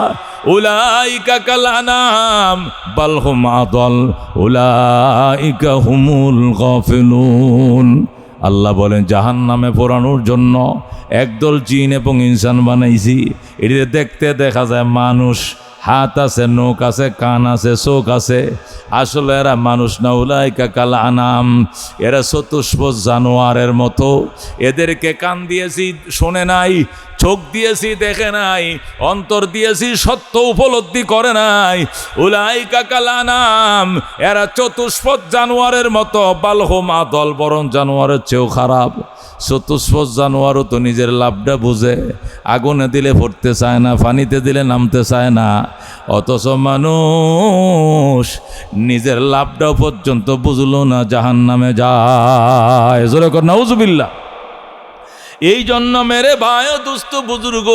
উলাইকা কাল আনাম বাল হুম আদাল উলাইকা হুমুল গাফিলুন। আল্লাহ বলেন, জাহান্নামে পোড়ানোর জন্য একদল জিন এবং ইনসান বানাইছি। এটিতে দেখতে দেখা যায় মানুষ, হাত আছে, নখ আছে, কান আছে, চোখ আছে, আসলে এরা মানুষ না। উলাইকা কাল আনাম, এরা চতুষ্পদ জানোয়ারের মতো। এদেরকে কান দিয়েছি শোনে নাই, চোখ দিয়েছি দেখে নাই, অন্তর দিয়েছি সত্য উপলব্ধি করে নাই। উলাইকা কাল আনাম, এরা চতুষ্পদ জানোয়ারের মতো। বালহুম আদল, বরং জানোয়ারের চেয়েও খারাপ। চতুষ্পদ জানোয়ারও তো নিজের লাভটা বুঝে, আগুনে দিলে পড়তে চায় না, পানিতে দিলে নামতে চায় না, অথচ মানুষ নিজের লাভটা পর্যন্ত বুঝলো না, জাহান্নামে যায়। জোরে কর নাউজুবিল্লাহ। এই জন্য মেরে ভাই ও দুস্থ বুজুর্গ,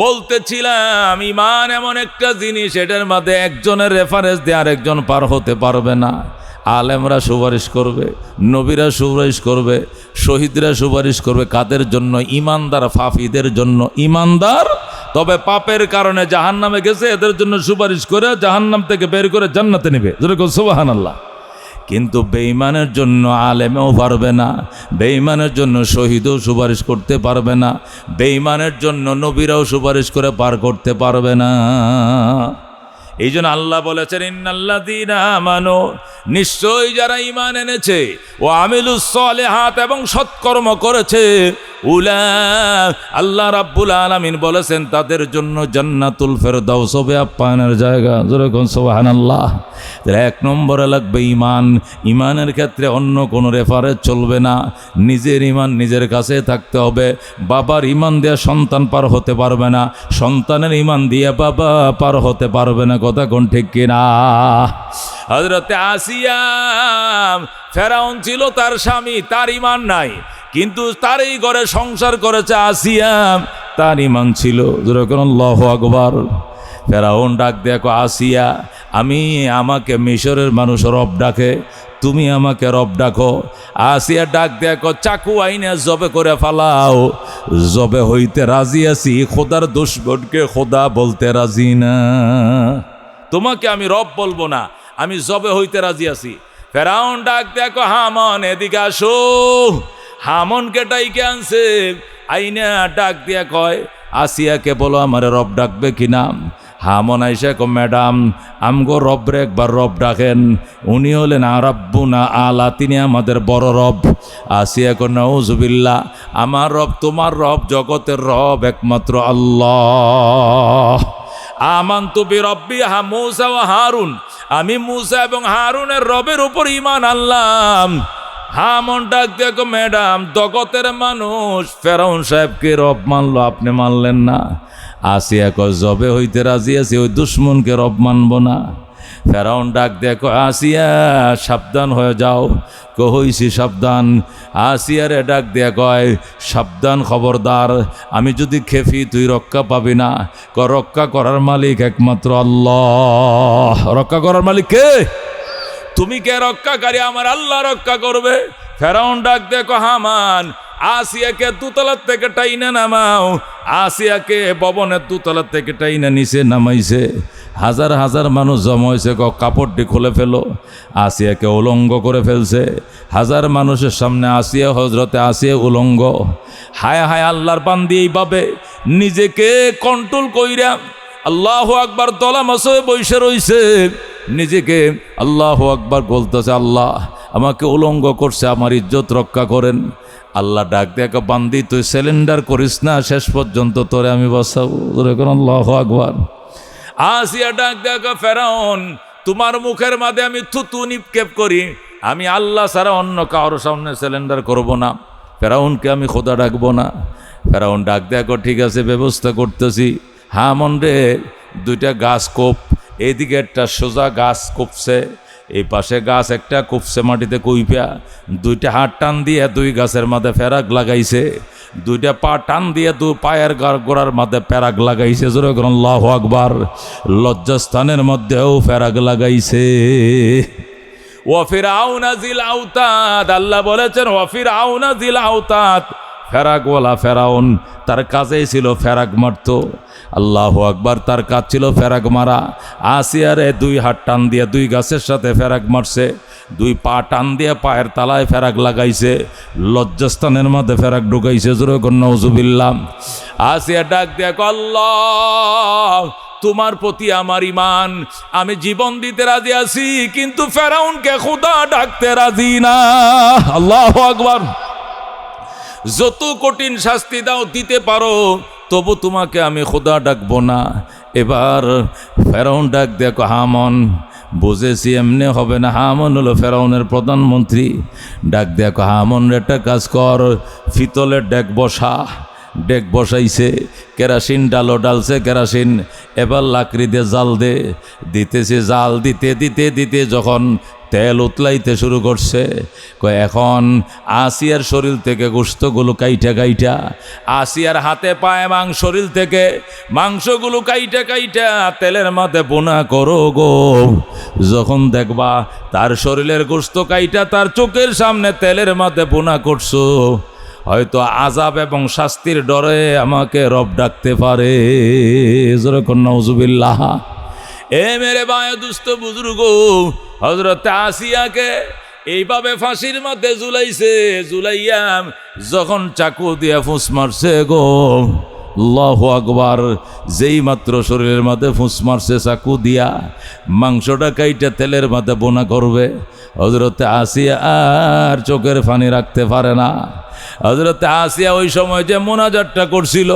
বলতেছিলাম ঈমান এমন একটা জিনিস, এটার মধ্যে একজনের রেফারেন্স দিয়ে আরেকজন পার হতে পারবে না। আলেমরা সুপারিশ করবে, নবীরা সুপারিশ করবে, শহীদরা সুপারিশ করবে। কাদের জন্য? ইমানদার ফাফিদের জন্য। ইমানদার তবে পাপের কারণে জাহান্নামে গেছে, এদের জন্য সুপারিশ করে জাহান্নাম থেকে বের করে জান্নাতে নেবে। যেরকম সুবহানাল্লাহ। কিন্তু বেঈমানের জন্য আলেমেও পারবে না, বেঈমানের জন্য শহীদও সুপারিশ করতে পারবে না, বেঈমানের জন্য নবীরাও সুপারিশ করে পার করতে পারবে না। এই জন্য আল্লাহ বলেছেন, ইন্নাল্লাযীনা আমানু, নিশ্চয়ই যারা ঈমান এনেছে, ও আমিলুস সলিহাত, এবং সৎকর্ম করেছে, উলা, আল্লাহ রাব্বুল আলামিন বলেছেন তাদের জন্য জান্নাতুল ফেরদাউস হবে আপ্যায়নের জায়গা। যেরকম সুবহানাল্লাহ। এক নম্বরে লাগবে ঈমান। ঈমানের ক্ষেত্রে অন্য কোনো রেফারেন্স চলবে না, নিজের ঈমান নিজের কাছে থাকতে হবে। বাবার ঈমান দিয়ে সন্তান পার হতে পারবে না, সন্তানের ঈমান দিয়ে বাবা পার হতে পারবে না। কথা কোন ঠিক কিনা? হযরতে আসিয়া, ফেরাউন ছিল তার স্বামী, তার ঈমান নাই, কিন্তু তার এই ঘরে সংসার করেছে আসিয়া, তার ঈমান ছিল। যেরকম আল্লাহু আকবার। ফেরাউন ডাক দেখো, আসিয়া, আমাকে মিশরের মানুষ রব ডাকে, তুমি আমাকে রব ডাকো। আসিয়া ডাক দেখো, চাকু আইনে জবে করে ফালাও, জবে হইতে রাজি আছি, খোদার দুশমনকে খোদা বলতে রাজি না। তোমাকে আমি রব বলবো না, আমি জবে হইতে রাজি আছি। ফেরাউন ডাক দেখো, হামান এদিকে আসো। হামনকে ডাইকে আনছে, আইনা ডাক দিয়া কয়, আসিয়াকে বলো আমার রব ডাকবে কিনা। হামন আইসা কো, ম্যাডাম আমগো রবরে একবার রব ডাকেন, উনি হলেন রাব্বুনা আলা, তিনি আমাদের বড় রব। আসিয়া কো, নাউজুবিল্লাহ, আমার রব তোমার রব, জগতের রব একমাত্র আল্লাহ। আমানতু বিরব্বি মুসা ওয়া হারুন, আমি মুসা এবং হারুনের রবের উপর ঈমান আনলাম। হামন ডাক দেখো, ম্যাডাম জগতের মানুষ ফেরাউন সাহেবকে রব মানলো, আপনি মানলেন না। আসিয়া কয়, জবে হইতে রাজি আছি, ওই দুশ্মনকে রব মানব না। ফেরাউন ডাক দেখো, আসিয়া সাবধান হয়ে যাও। কইছি সাবধান। আসিয়ারে ডাক দিয়া কয়, সাবধান, খবরদার, আমি যদি খেপি তুই রক্ষা পাবি না। রক্ষা করার মালিক একমাত্র আল্লাহ। রক্ষা করার মালিক কে? তুমি কে রক্ষাকারী? আমার আল্লাহ রক্ষা করবে। ফেরাউন ডাক দেখো, হামান আসিয়াকে দুতলার থেকে টাইনা নামাও। আসিয়াকে ভবনের দুতলার থেকে টাইনা নিচে নামাইছে। হাজার হাজার মানুষ জমা হয়েছে, কাপড়টি খুলে ফেলো। আসিয়াকে উলঙ্গ করে ফেলছে। হাজার মানুষের সামনে আসিয়া, হজরতে আসিয়া উলঙ্গ। হায় হায়, আল্লাহর বান্দি এইভাবে নিজেকে কন্ট্রোল কইরা আল্লাহু আকবার তলা মাসে বসে রইছে, নিজেকে আল্লাহু আকবার বলতেছে, আল্লাহ আমাকে উলঙ্গ করছে, আমার ইজ্জত রক্ষা করেন। আল্লাহ ডাক দেখো, বান্দি তুই সিলিন্ডার করিস না, শেষ পর্যন্ত তোরে আমি বাঁচাবো। আল্লাহু আকবার। আসিয়া ডাক দেখো, ফেরাউন তোমার মুখের মাঝে আমি থুতু নিক্ষেপ করি, আমি আল্লাহ ছাড়া অন্য কারোর সামনে সিলিন্ডার করব না, ফেরাউনকে আমি খোদা ডাকবো না। ফেরাউন ডাক দেখো, ঠিক আছে ব্যবস্থা করতেছি। হামান রে দুইটা গাছ কোপ, এইদিকে একটা সোজা গাছ কোপছে, এই পাশে গাছ একটা কোপছে মাটিতে কইপা, দুইটা হাত টান দিয়ে দুই গাছের মাঝে ফেরাক লাগাইছে, দুইটা পা টান দিয়ে দুই পায়ের গোড়ার মাঝে প্যারাক লাগাইছে। জোরে করুন আল্লাহু আকবার। লজ্জাস্থানের মধ্যেও ফেরাক লাগাইছে। ওয়া ফিরআউনা যিল আওতাদ, আল্লাহ বলেছেন ওয়া ফিরআউনা যিল আওতাদ, ফেরাকওয়ালা ফেরাউন, তার কাজেই ছিল ফেরাক মারত। আল্লাহু আকবার। তার কাজ ছিল ফেরাক মারা। আসিয়ারে দুই হাত টান দিয়ে দুই গাছের সাথে ফেরাক মারছে, দুই পা টান দিয়ে পায়ের তালায় ফেরাক লাগাইছে, লজ্জাস্থানের মধ্যে ফেরাক ঢুকাইছে। জোরে কন্যা নাউজুবিল্লাহ। আসিয়া ডাক দিয়ে, আল্লাহ তোমার প্রতি আমার ইমান, আমি জীবন দিতে রাজি আছি, কিন্তু ফেরাউনকে খোদা ডাকতে রাজি না। আল্লাহু আকবার। যত কঠিন শাস্তি দাও দিতে পারো, তবু তোমাকে আমি খোদা ডাকবো না। এবার ফেরাউন ডাক দেখো, হামান বুঝেছি এমনি হবে না। হামান হলো ফেরাউনের প্রধানমন্ত্রী। ডাক দেখো, হামান একটা কাজ কর, ফিতলের ডেক বসা। ডেক বসাইছে, কেরাসিন ডালছে কেরাসিন, এবার লাকড়ি দিয়ে জাল দিতেছে। জাল দিতে দিতে দিতে যখন তেল উতলাইতে শুরু করছে, এখন আসিয়ার শরীর থেকে গোশতগুলো কাইটা, আসিয়ার হাতে পায়ে শরীর থেকে মাংসগুলো কাইটা তেলের মাঝে বোনা করো গো। যখন দেখবা তার শরীরের গোশত কাইটা তার চোখের সামনে তেলের মাঝে বোনা করছো, হয়তো আযাব এবং শাস্তির ডরে আমাকে রব ডাকতে পারে। জোরে কন্যা নাউজুবিল্লাহ। এ মেরে ভাই দুস্থ বুজুর্গ, হযরত আসিয়াকে এইভাবে ফাঁসির মধ্যে ঝুলাইছে। ঝুলাইয়া যখন চাকু দিয়া ফুঁস মারছে গো, আল্লাহু আকবার। যেই মাত্র শরীরের মধ্যে ফুঁস মারছে চাকু দিয়া, মাংসটা কাইটা তেলের মধ্যে বোনা করবে, হযরত আসিয়া আর চোখের পানি রাখতে পারে না। হযরত আসিয়া ওই সময় যে মোনাজাতটা করছিল,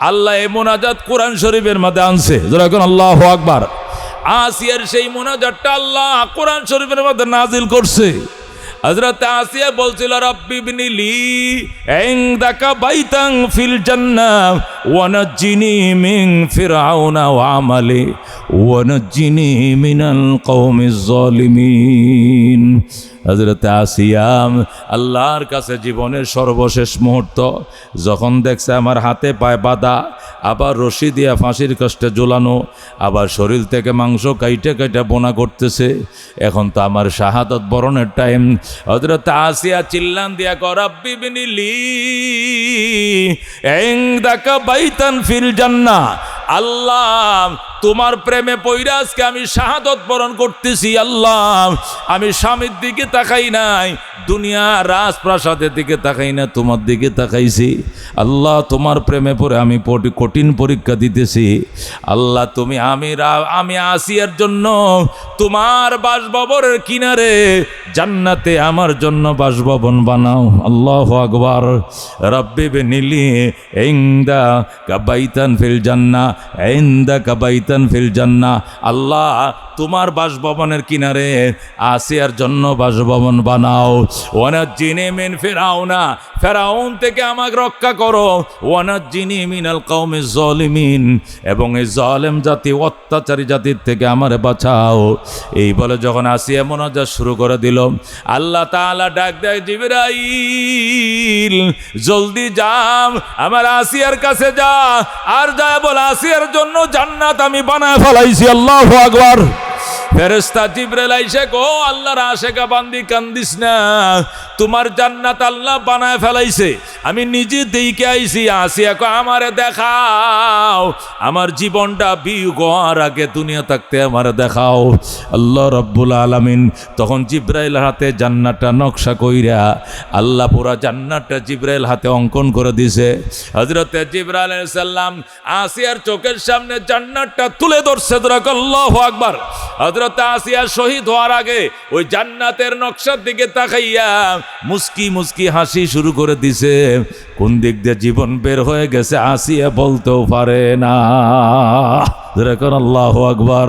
আল্লাহ এই মোনাজাত কোরআন শরীফের মধ্যে আনছে। যারা এখন আল্লাহু আকবার। আসিয়ার সেই মোনাজাতটা আল্লাহ কোরআন শরীফের মধ্যে নাজিল করছে। হযরত আসিয়া বলছিল, রব্বি ইবনিলি ইনদাকা বাইতান ফিল জান্নাহ ওয়া নাজ্জিনি মিন ফিরআউনা ওয়া আমালি ওয়া নাজ্জিনি মিনাল কওমিজ জালিমিন। হযরত আসিয়া আল্লাহর কাছে জীবনের সর্বশেষ মুহূর্ত যখন দেখছে আমার হাতে পায়ে বাঁধা, আবার রশি দিয়া ফাঁসির কাস্টে ঝোলানো, আবার শরীর থেকে মাংস কাইটা বোনা করতেছে, এখন তো আমার শাহাদত বরণের টাইম। হযরত আসিয়া চিল্লান দিয়া কর, রব্বি ইবনিলি ইনদাকা বাইতান ফিল জান্নাহ, আল্লাহ তোমার প্রেমে পইরা আজকে আমি শাহাদত বরণ করতেছি। আল্লাহ আমি স্বামীর দিকে তাকাই নাই, দুনিয়া রাজপ্রাসাদের দিকে তাকাই না, তোমার দিকে তাকাইছি। আল্লাহ তোমার প্রেমে পড়ে আমি কঠিন পরীক্ষা দিতেছি। আল্লাহ তুমি আমি আসিয়ার জন্য তোমার বাসভবনের কিনারে জান্নাতে আমার জন্য বাসভবন বানাও। আল্লাহু আকবার। রব্বি ইবনিলি ইনদাকা বাইতান ফিল জান্নাহ ইনদাকা বাইতান ফিল জান্নাহ, আল্লাহ তোমার বাসভবনের কিনারে আসিয়ার জন্য বাসভবন বানাও। ওয়ানাজ্জিনি মিন ফিরআউনা, ফেরাউন থেকে আমাকে রক্ষা করো। ওয়ানাজ্জিনি মিনাল কওমিজ জালিমিন, এবং এই জালেম জাতি অত্যাচারী জাতির থেকে আমারে বাঁচাও। এই বলে যখন আসিয়া মোনাজাত শুরু করে দিল, আল্লাহ তাআলা ডাক দেয়, জিবরাইল জলদি যাও, আমার আসিয়ার কাছে যা, আর যায় বল আসিয়ার জন্য জান্নাত আমি বানায় ফেলাইছি। আল্লাহু আকবার। ফেরেশতা জিবরাইল আইসা কো আল্লাহর আশেকা বান্দি কান্দিস না, তোমার জান্নাত আল্লাহ বানায় ফেলাইছে, আমি নিজে দেখে আইছি। আসিয়া কো আমারে দেখাও, আমার জীবনটা বিয়োগের আগে দুনিয়া থাকতে আমারে দেখাও। আল্লাহ রাব্বুল আলামিন তখন জিবরাইল হাতে জান্নাতটা নকশা কইরা আল্লাহ পুরা জান্নাতটা জিবরাইল হাতে অঙ্কন করে দিছে। হযরতে জিবরাইল আলাইহিস সালাম আসিয়ার চোখের সামনে জান্নাতটা তুলে ধরছে। আল্লাহু আকবার। হযরত আসিয়া শহীদ হওয়ার আগে ওই জান্নাতের নকশার দিকে তাকাইয়া মুস্কি মুস্কি হাসি শুরু করে দিছে। কোন দিক দিয়ে জীবন বের হয়ে গেছে আসিয়া বলতেও পারে না। আল্লাহু আকবার।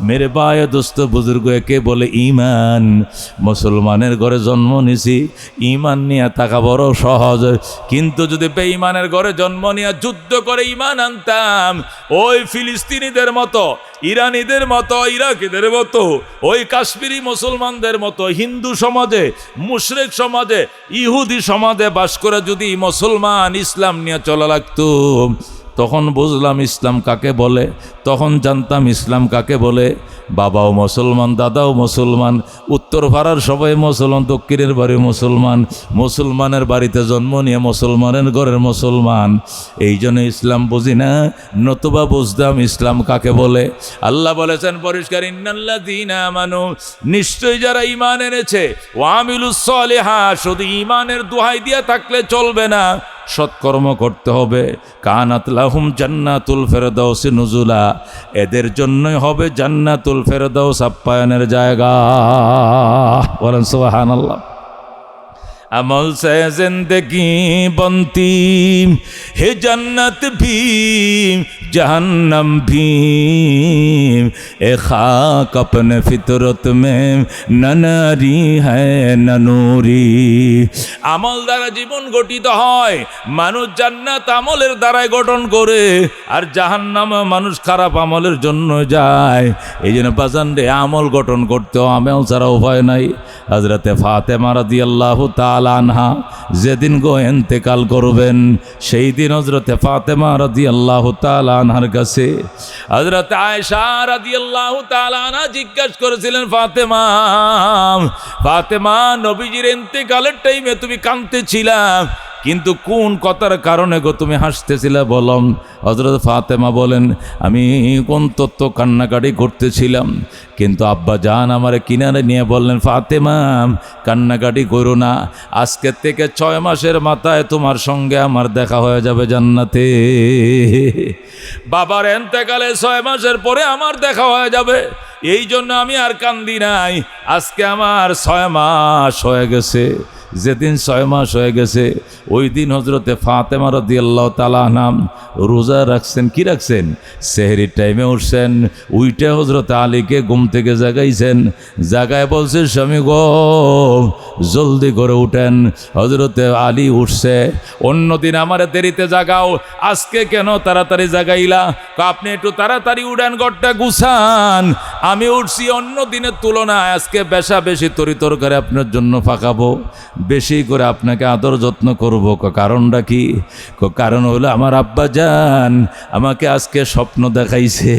মেরে বায়ে দোস্ত বুজুর্গ, একে বলে ইমান। মুসলমানের ঘরে জন্ম নিছি, ইমান নিয়ে থাকা বড় সহজ, কিন্তু যদি বেঈমানের ঘরে জন্ম নিয়ে যুদ্ধ করে ইমান আনতাম, ওই ফিলিস্তিনিদের মতো, ইরানিদের মতো, ইরাকিদের মতো, ওই কাশ্মীরি মুসলমানদের মতো হিন্দু সমাজে, মুশরিক সমাজে, ইহুদি সমাজে বাস করে যদি মুসলমান ইসলাম নিয়ে চলা লাগতো, তখন বুঝলাম ইসলাম কাকে বলে, তখন জানতাম ইসলাম কাকে বলে। বাবাও মুসলমান, দাদাও মুসলমান, উত্তর পাড়ার সবাই মুসলমান, দক্ষিণের বাড়ি মুসলমান, মুসলমানের বাড়িতে জন্ম নিয়ে মুসলমানের ঘরের মুসলমান। এই জন্য ইসলাম বুঝি না, নতুবা বুঝতাম ইসলাম কাকে বলে। আল্লাহ বলেছেন পরিষ্কার, ইন্নাল্লাযীনা আমানু, নিশ্চয়ই যারা ঈমান এনেছে, ওয়া আমিলুস সলিহাত, শুধু ঈমানের দোহাই দিয়ে থাকলে চলবে না, সৎকর্ম করতে হবে। কানাত লাহুম জান্নাতুল ফেরদাউস নুজুলা, এদের জন্যই হবে জান্নাতুল ফেরদাউস আপ্যায়নের জায়গা। বলেন সুবহানাল্লাহ। अमल से जिंदगी बनती है जन्नत भी जहन्नम भी, ए खाक अपने फितरत में न नारी है न नूरी। আমল দ্বারা জীবন গঠিত হয়, মানুষ জান্নাত আমলের দ্বারাই গঠন করে, আর জাহান্নামে মানুষ খারাপ আমলের জন্য যায়। এই জন্য বাজান রে, আমল গঠন করতে আমল ছাড়া উপায় নাই। হযরতে ফাতেমা রাদিয়াল্লাহু তাআলা আনহা যেদিন গো ইন্তেকাল করবেন, সেই দিন হযরতে ফাতেমা রাদিয়াল্লাহু তাআলা আনহার কাছে হযরতে আয়েশা রাদিয়াল্লাহু তাআলা আনহা জিজ্ঞাসা করেছিলেন, ফাতেমা, ফাতেমা, নবীজির ইন্তেকালের টাইমে তুমি কাঁদতেছিলা, কিন্তু কোন কথার কারণে গো তুমি হাসতেছিলা বলম? হযরত ফাতেমা বলেন, আমি কোন তত্ত্ব কান্নাকাটি করতেছিলাম, কিন্তু আব্বা জান আমারে কিনারে নিয়ে বললেন, ফাতেমা কান্নাকাটি করো না, আজকের থেকে 6 মাসের মাথায় তোমার সঙ্গে আমার দেখা হয়ে যাবে জান্নাতে। বাবার ইন্তেকালে 6 মাসের পরে আমার দেখা হয়ে যাবে, এই জন্য আমি আর কান্দি নাই। আজকে আমার 6 মাস হয়ে গেছে। যেদিন 6 মাস হয়ে গেছে, ওই দিন হযরতে ফাতেমা রাদিয়াল্লাহু তাআলা আনহা রোজা রাখছেন। কি রাখছেন? সেহরির টাইমে উঠছেন, উইটে হযরতে আলীকে ঘুম থেকে জাগাইছেন, জাগায় বলছে, স্বামী গো জলদি করে উঠেন। হযরতে আলী উঠছে, অন্যদিন আমারে দেরিতে জাগাও, আজকে কেন তাড়াতাড়ি জাগাইলা? আপনি একটু তাড়াতাড়ি উঠেন, ঘরটা গুছান। আমি উঠছি অন্য দিনের তুলনায়, আজকে বেশা বেশি তরিতরকারি আপনার জন্য ফাঁকাবো, বেশি করে আপনাকে আদর যত্ন করব। কারণটা কি? কারণ হলো আমার আব্বা জান আমাকে আজকে স্বপ্ন দেখাইছে,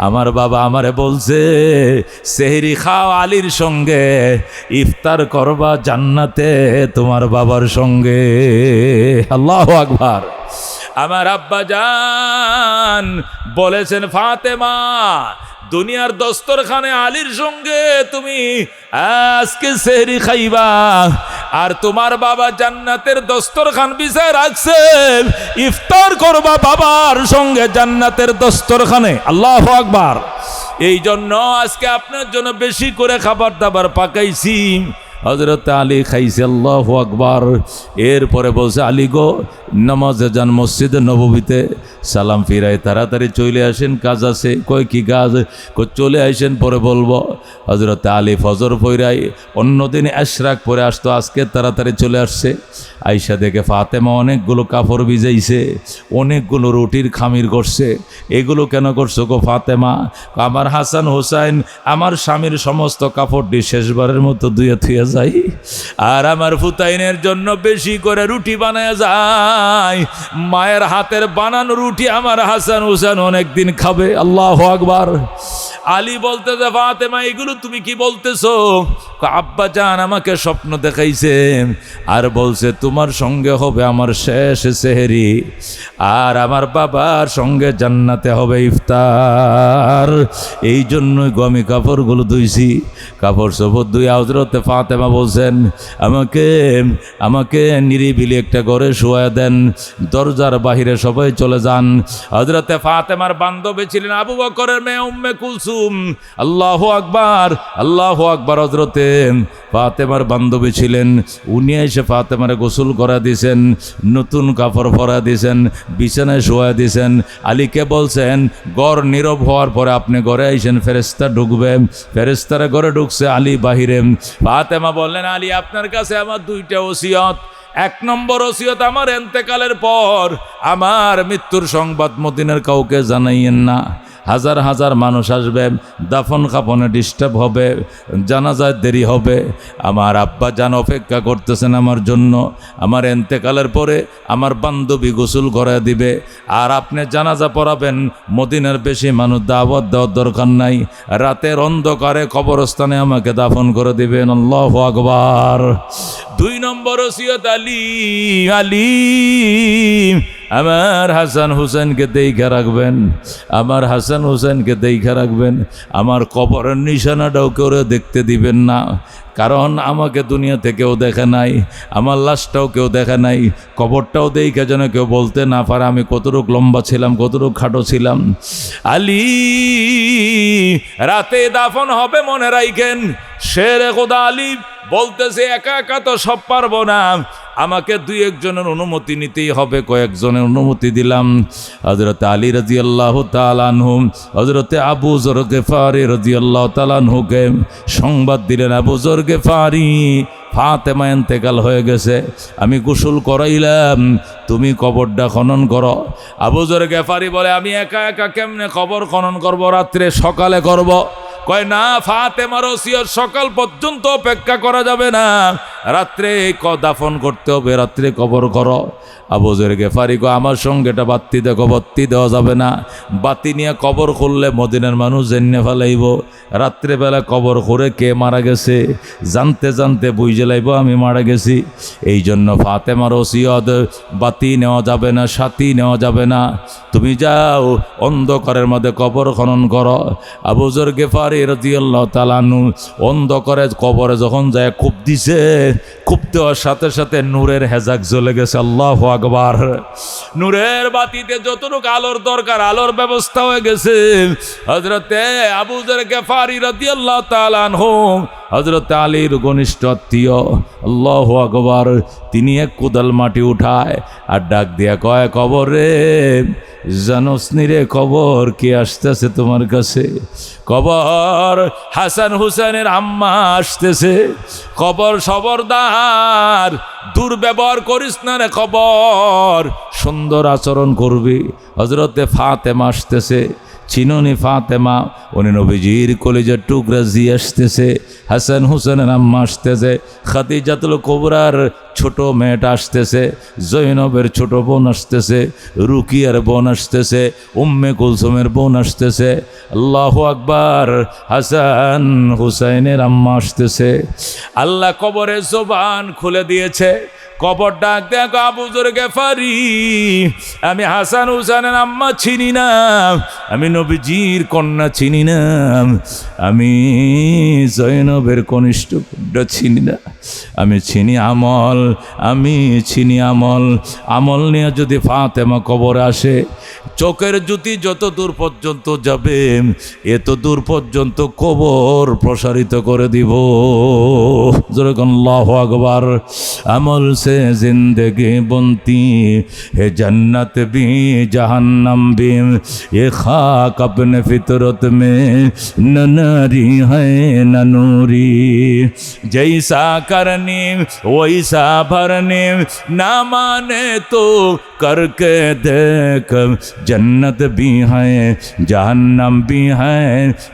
আমার বাবা আমারে বলছে, সেহরি খাও আলীর সঙ্গে, ইফতার করবা জান্নাতে তোমার বাবার সঙ্গে। আল্লাহু আকবার। আমার আব্বা জান বলেছেন, ফাতেমা, দুনিয়ার দস্তরখানে আলীর সঙ্গে তুমি আজকে সেহরি খাইবা, আর তোমার বাবা জান্নাতের দস্তরখান বিছায় রাখছে, ইফতার করবা বাবার সঙ্গে জান্নাতের দস্তরখানে। আল্লাহু আকবার। এই জন্য আজকে আপনার জন্য বেশি করে খাবার দাবার পাকাইছি। হযরত আলী খাইছে। আল্লাহু আকবার। এরপরে বলছে, আলী গো নামাজে যান মসজিদে নববীতে, সালাম ফিরাই তাড়াতাড়ি চলে আসেন, কাজ আছে। কয় কি কাজ? চলে আসেন, পরে বলবো। হযরত আলী ফজর পইরাই অন্যদিন এশরাক পরে আসতো, আজকে তাড়াতাড়ি চলে আসছে। আইসা দেখে ফাতেমা অনেকগুলো কাপড় ভিজাইছে, অনেকগুলো রুটির খামির করছে। এগুলো কেন করছো গো ফাতেমা? আমার হাসান হোসাইন আমার স্বামীর সমস্ত কাপড়টি শেষবারের মতো ধুয়ে থুয়ে যাই, আর আমার ফুতাইনের জন্য বেশি করে রুটি বানায় যায়। মায়ের হাতের বানানো রুটি আমার হাসান হোসেন অনেকদিন খাবে। আল্লাহু আকবার। আলী বলতেছে ফাতেমা এগুলো তুমি কি বলতেছো? আব্বা জান আমাকে স্বপ্ন দেখাইছে আর বলছে তোমার সঙ্গে হবে আমার শেষ সেহরি, আর আমার বাবার সঙ্গে জান্নাতে হবে ইফতার। এই জন্যই আমি কাপড়গুলো ধুইছি। কাপড় সবর ধুই হযরতে ফাতেমা বলছেন আমাকে নিরিবিলি একটা ঘরে শোয়া দেন, দরজার বাহিরে সবাই চলে যান। হযরতে ফাতেমার বান্ধবী ছিলেন আবু বকরের মেয়ে উম্মে কুলসুম। আল্লাহু আকবার, আল্লাহু আকবার। হযরতে ফাতেমার বান্ধবী ছিলেন, উনি এসে ফাতেমার গোসল করা দিয়েছেন, নতুন কাপড় পরা দিয়েছেন, বিছানায় শোয়া দিয়েছেন। আলীকে বলছেন ঘর নীরব হওয়ার পরে আপনি ঘরে আইসেন, ফেরেশতা ঢুকবে। ফেরেশতারা ঘরে ঢুকছে, আলী বাহিরে। ফাতেমা বললেন আলী আপনার কাছে আমার দুইটা ওসিয়ত। এক নম্বর ওসিয়ত, আমার এন্তেকালের পর আমার মৃত্যুর সংবাদ মদিনার কাউকে জানাইয়েন না। হাজার হাজার মানুষ আসবে, দাফন কাফনে ডিস্টার্ব হবে, জানাজায় দেরি হবে। আমার আব্বা জান অপেক্ষা করতেছেন আমার জন্য। আমার এন্তেকালের পরে আমার বান্ধবী গোসল করে দিবে, আর আপনি জানাজা পড়াবেন। মদিনার বেশি মানুষ দাওয়াত দেওয়ার দরকার নাই, রাতের অন্ধকারে কবরস্থানে আমাকে দাফন করে দিবেন। আল্লাহু আকবার। দুই নম্বর ওসিয়ত আলী আমার হাসান হুসেনকে দেখা রাখবেন, আমার হাসান হুসেনকে দেখা রাখবেন। আমার কবরের নিশানাটাও কেউ দেখতে দিবেন না, কারণ আমাকে দুনিয়াতে কেউ দেখে নাই, আমার লাশটাও কেউ দেখে নাই। কবরটাও দেখে যেন কেউ বলতে না পারে আমি কতটুক লম্বা ছিলাম, কতটুক খাটো ছিলাম। আলী রাতে দাফন হবে মনে রাখেন। শেরে খোদা আলী বলতেছে একা একা তো সব পারবো না, আমাকে দুই একজনের অনুমতি নিতেই হবে। কয়েকজনের অনুমতি দিলাম। হযরতে আলী রাদিয়াল্লাহু তাআলা আনহু হযরতে আবু যর গিফারি রাদিয়াল্লাহু তাআলা আনহুকে সংবাদ দিলেন, আবু যর গিফারি ফাতেমা ইন্তেকাল হয়ে গেছে, আমি গোসল করাইলাম, তুমি কবরটা খনন করো। আবু যর গিফারি বলে আমি একা একা কেমনে কবর খনন করব, রাত্রে সকালে করব। কয় না, ফাতেমার ওসিয়ত সকাল পর্যন্ত অপেক্ষা করা যাবে না, রাত্রে দাফন করতে হবে, রাত্রে কবর করো। আবু যর গিফারি কয় আমার সঙ্গে এটা বাতি দেখো, বাতি দেওয়া যাবে না। বাতি নিয়ে কবর খুললে মদিনার মানুষ জেনে ফেলাইব, রাত্রেবেলা কবর করে কে মারা গেছে জানতে জানতে বুঝে লাইব আমি মারা গেছি। এই জন্য ফাতেমার ওসিয়ত বাতি নেওয়া যাবে না, সাথী নেওয়া যাবে না, তুমি যাও অন্ধকারের মধ্যে কবর খনন করো। আবু যর গিফারি রাদিয়াল্লাহু তাআলা আনহু অন্ধকারে কবরে যখন যায় খুব দিছে, খুব দেওয়ার সাথে সাথে নূরের হেজাক জ্বলে গেছে। আল্লাহু আকবার। নূরের বাতিতে যতটুকু আলোর দরকার আলোর ব্যবস্থা হয়ে গেছে। হযরতে আবু যর গিফারি রাদিয়াল্লাহু তাআলা আনহু হযরত আলীর ঘনিষ্ঠ আত্মীয়, আল্লাহু আকবার, তিনি এক কোদাল মাটি উঠায় আর ডাক দিয়া কয় কবরে জানোসনি রে কবর কে আসতেছে তোমার কাছে? কবর হাসান হুসেনের আম্মা আসতেছে। কবর খবরদার দুর্ব্যবহার করিস না রে, কবর সুন্দর আচরণ করবি। হযরতে ফাতেমা আসতেছে, চিননি ফাতেমা, উনি নবীজির কলিজার টুকরা জি আসতেছে। হাসান হুসেনের আম্মা আসতেছে, খাদিজাতুল কুবরার ছোট মেয়েটা আসতেছে, জৈনবের ছোট বোন আসতেছে, রুকিয়ার বোন আসতেছে, উম্মে কুলসুমের বোন আসতেছে। আল্লাহু আকবার। হাসান হুসাইনের আম্মা আসতেছে। আল্লাহ কবরের জবান খুলে দিয়েছে। কবর ডাক দেখো আবু যর গিফারি, আমি হাসান হুসেনের আম্মা চিনি না, আমি নবীজির কন্যা চিনি না, আমি জৈনবের কনিষ্ঠ কন্যা চিনি না, আমি চিনি আমল, আমি চিনি আমল। আমল নিয়ে যদি ফাতেমা কবর আসে, চোখের জ্যোতি যত দূর পর্যন্ত যাবে এত দূর পর্যন্ত কবর প্রসারিত করে দিব। যেরকম আল্লাহু আকবার। আমল से जिंदगी बनती है जन्नत भी जहन्नम भी, ये खाक अपने फितरत में न नारी है न नूरी, जैसा करनी वैसा भरनी, ना माने तो करके देख, जन्नत भी है जहन्नम भी है,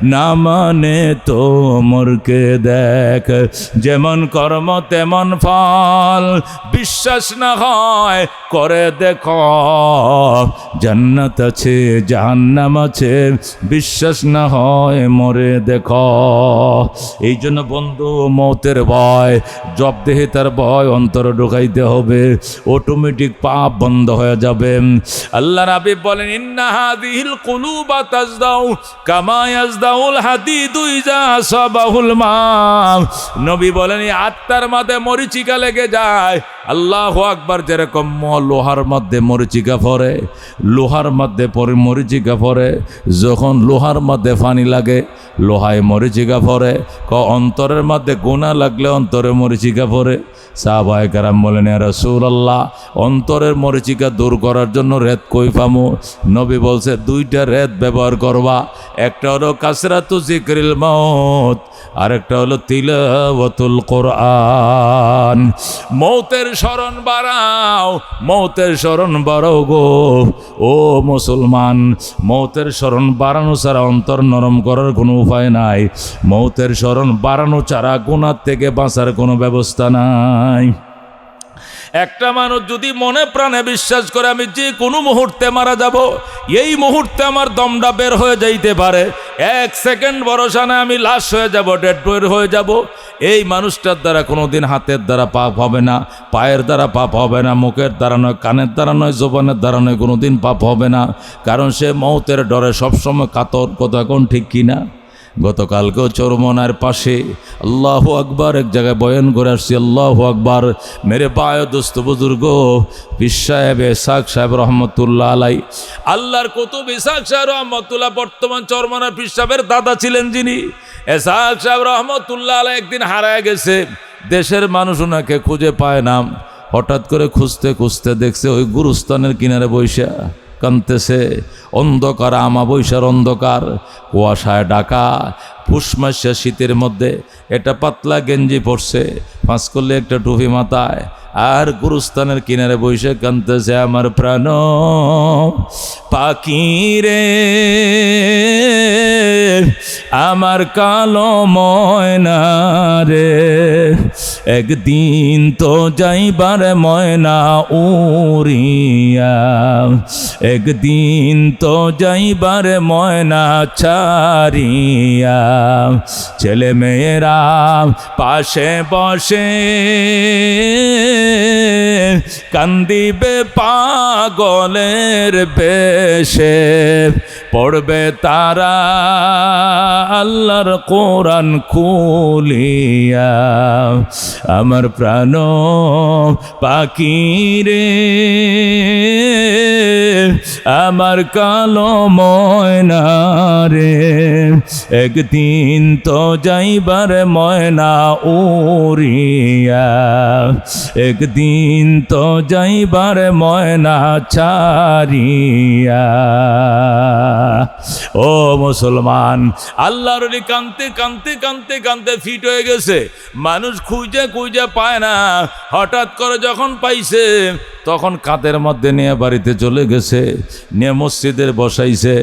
ना माने तो मर के देख, जेमन कर्म तेमन फल, বিশ্বাস না হয় করে দেখো, জান্নাত আছে জাহান্নাম আছে, বিশ্বাস না হয় মরে দেখো। এই জন্য বন্ধু, মৌতের ভয়, জবদেহিতার ভয় অন্তরে ঢুকাইতে হবে, অটোমেটিক পাপ বন্ধ হয়ে যাবে। আল্লাহ নবী বলেন, ইন্না হাযিহিল কুলুবা তাজদাউ কামা ইয়াজদাউল হাদিদু ইযা আসাবাহুল মা। নবী বলেন, এই আত্মার মধ্যে মরিচিকা লেগে যায়। আল্লাহু আকবার। যেরকম লোহার মধ্যে মরিচিকা পড়ে, লোহার মধ্যে পরে মরিচিকা পড়ে, যখন লোহার মধ্যে পানি লাগে লোহায় মরিচিকা পড়ে, অন্তরের মধ্যে গুনাহ লাগলে অন্তরে মরিচিকা পড়ে। সাহাবায়ে কেরাম বলেন, ইয়া রাসূলুল্লাহ, অন্তরের মরিচিকা দূর করার জন্য রেত কই পামু? নবী বলছে, দুইটা রেত ব্যবহার করবা। একটা হলো কাসরাতু যিকরিল মাউত, আরেকটা হলো তিলাওয়াতুল কোরআন। মৌতের স্মরণ বাড়াও, মৌতের স্মরণ বাড়াও গো ও মুসলমান। মৌতের স্মরণ বাড়ানো ছাড়া অন্তর নরম করার কোনো উপায় নাই। মৌতের স্মরণ বাড়ানো ছাড়া গুনাহ থেকে বাঁচার কোনো ব্যবস্থা নাই। একটা মানুষ যদি মনে প্রাণে বিশ্বাস করে আমি যে কোনো মুহূর্তে মারা যাব, এই মুহূর্তে আমার দমটা বের হয়ে যাইতে পারে, 1 সেকেন্ড ভরসা না আমি লাশ হয়ে যাব, ডেড বডি হয়ে যাব, এই মানুষটার দ্বারা কোনোদিন হাতের দ্বারা পাপ হবে না, পায়ের দ্বারা পাপ হবে না, মুখের দ্বারা নয়, কানের দ্বারা নয়, জবানের দ্বারা নয়, কোনোদিন পাপ হবে না। কারণ সে মৌতের ডরে সবসময় কাতর। কথা কোন ঠিক কিনা? গতকালকেও চরমনার পাশে আল্লাহু আকবার এক জায়গায় বয়ান করে আসছি। আল্লাহু আকবার। মেরে বায় দোস্ত বুজুর্গ পীর সাহেব ইসহাক সাহেব রহমতুল্লাহ আলাই, আল্লাহর কুতুব ইসহাক সাহেব রহমতুল্লাহ, বর্তমান চরমনার পীর সাহেবের দাদা ছিলেন যিনি, ইসহাক সাহেব রহমতুল্লাহ আলাই একদিন হারায় গেছে। দেশের মানুষ ওনাকে খুঁজে পায় না। হঠাৎ করে খুঁজতে খুঁজতে দেখছে ওই গুরুস্থানের কিনারে বৈশা কানতেছে। অন্ধকার, আমাবৈশার অন্ধকার, কুয়াশায় ঢাকা, পুষমাসা শীতের মধ্যে। এটা পাতলা গেঞ্জি পরছে, ফাঁস করলে একটা টুপি মাথায়, আর গুরুস্থানের কিনারে বসে কানতেছে, আমার প্রাণ পাখি রে, আমার কালো ময়না রে, একদিন তো যাইবার ময়না উড়িয়া, একদিন তো যাইবার ময়না ছাড়িয়া। ছেলে মেয়েরা পাশে বসে কান্দিবে পাগলের বেশে, পড়বে তারা আল্লাহর কোরআন খুলিয়া। আমার প্রাণ পাখি রে, আমার কালো ময়না রে, একদিন তো যাইবার ময়না উড়িয়া, একদিন তো যাইবার ময়না ছাড়িয়া। ও মুসলমান, আল্লাহর ওলি কানতে কানতে কানতে কানতে ফিট হয়ে গেছে। মানুষ খুঁজে খুঁজে পায় না। হঠাৎ করে যখন পাইছে তখন কাঁধের মধ্যে নিয়ে বাড়িতে চলে গেছে, নিয়ে মসজিদের বসাইছে।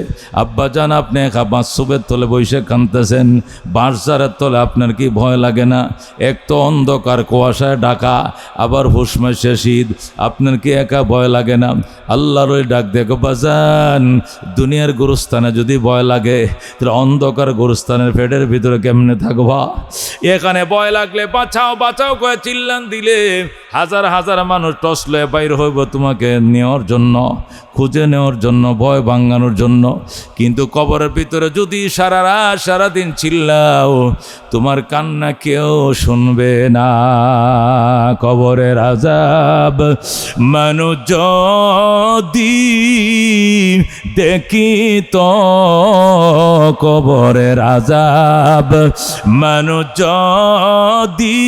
আব্বাজান, আপনি একা বাঁশবের তলে বসে কাঁদতেছেন, বাঁশঝাড়ের তলে আপনার কি ভয় লাগে না? এক তো অন্ধকার কুয়াশায় ঢাকা, আবার হুশমাসে শীত, আপনার কি একা ভয় লাগে না? আল্লাহর ওই ডাক দেখো, বাজান, দুনিয়ার গুরুস্থানে যদি ভয় লাগে তাহলে অন্ধকার গুরুস্থানের পেটের ভিতরে কেমনে থাকবা? এখানে ভয় লাগলে বাঁচাও বাঁচাও করে চিল্লান দিলে হাজার হাজার মানুষ টস লয়ে বাইর হইব তোমাকে নেওয়ার জন্য, খুঁজে নেওয়ার জন্য, ভয় ভাঙানোর জন্য। কিন্তু কবরের ভিতরে যদি সারা রাত সারাদিন চিল্লাও, তোমার কান্না কেউ শুনবে না। কবরের আযাব মানুষ যদি দেখি তো, কবরের আযাব মানুষ যদি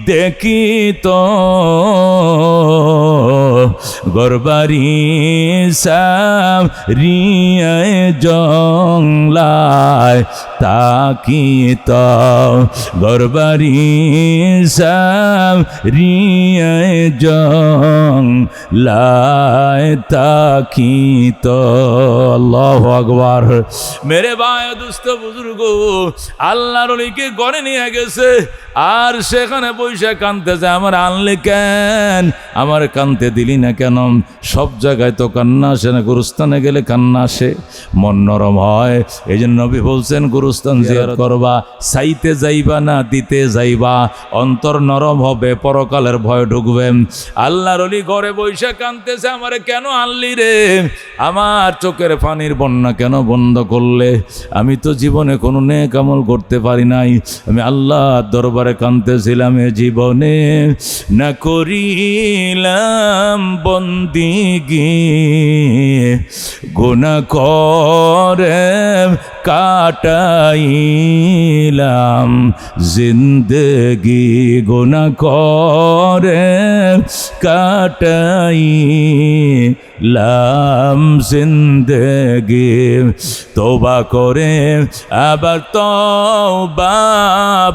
দেখি তো, গরবারি সারিয়ায় জংলায় তাকি তো, গরবারি সারিয়ায় জংলায় তাকি তো। আল্লাহু আকবার। মেরে ভাই দুস্থ বুজুর্গ, আল্লাহর ওলিকে গড়ে নিয়ে গেছে। আর সেখানে বৈশা কানতেছে, আমার আনলে কেন, আমার কানতে দিলি না কেন? সব জায়গায় তো কান্না আসে না, গুরুস্থানে গেলে কান্না আসে, মন নরম হয়। এই জন্য নবী বলছেন গুরুস্থান জিয়ারত করবা, চাইতে যাইবা না দিতে যাইবা, অন্তর নরম হবে, পরকালের ভয় ঢুকবে। আল্লাহর ওলি ঘরে বৈশা কানতেছে, আমারে কেন আনলি রে, আমার চোখের পানির বন্যা কেন বন্ধ করলে? আমি তো জীবনে কোনো নেক আমল করতে পারি নাই, আমি আল্লাহর দরবারে কানতেছিলাম, এ জীবনে না করিলাম বন্দিগি, গুনাহ করে কাটাইলাম জিন্দেগি, গুনাহ করে কাটাইলাম জিন্দেগি। তওবা করে আবার তওবা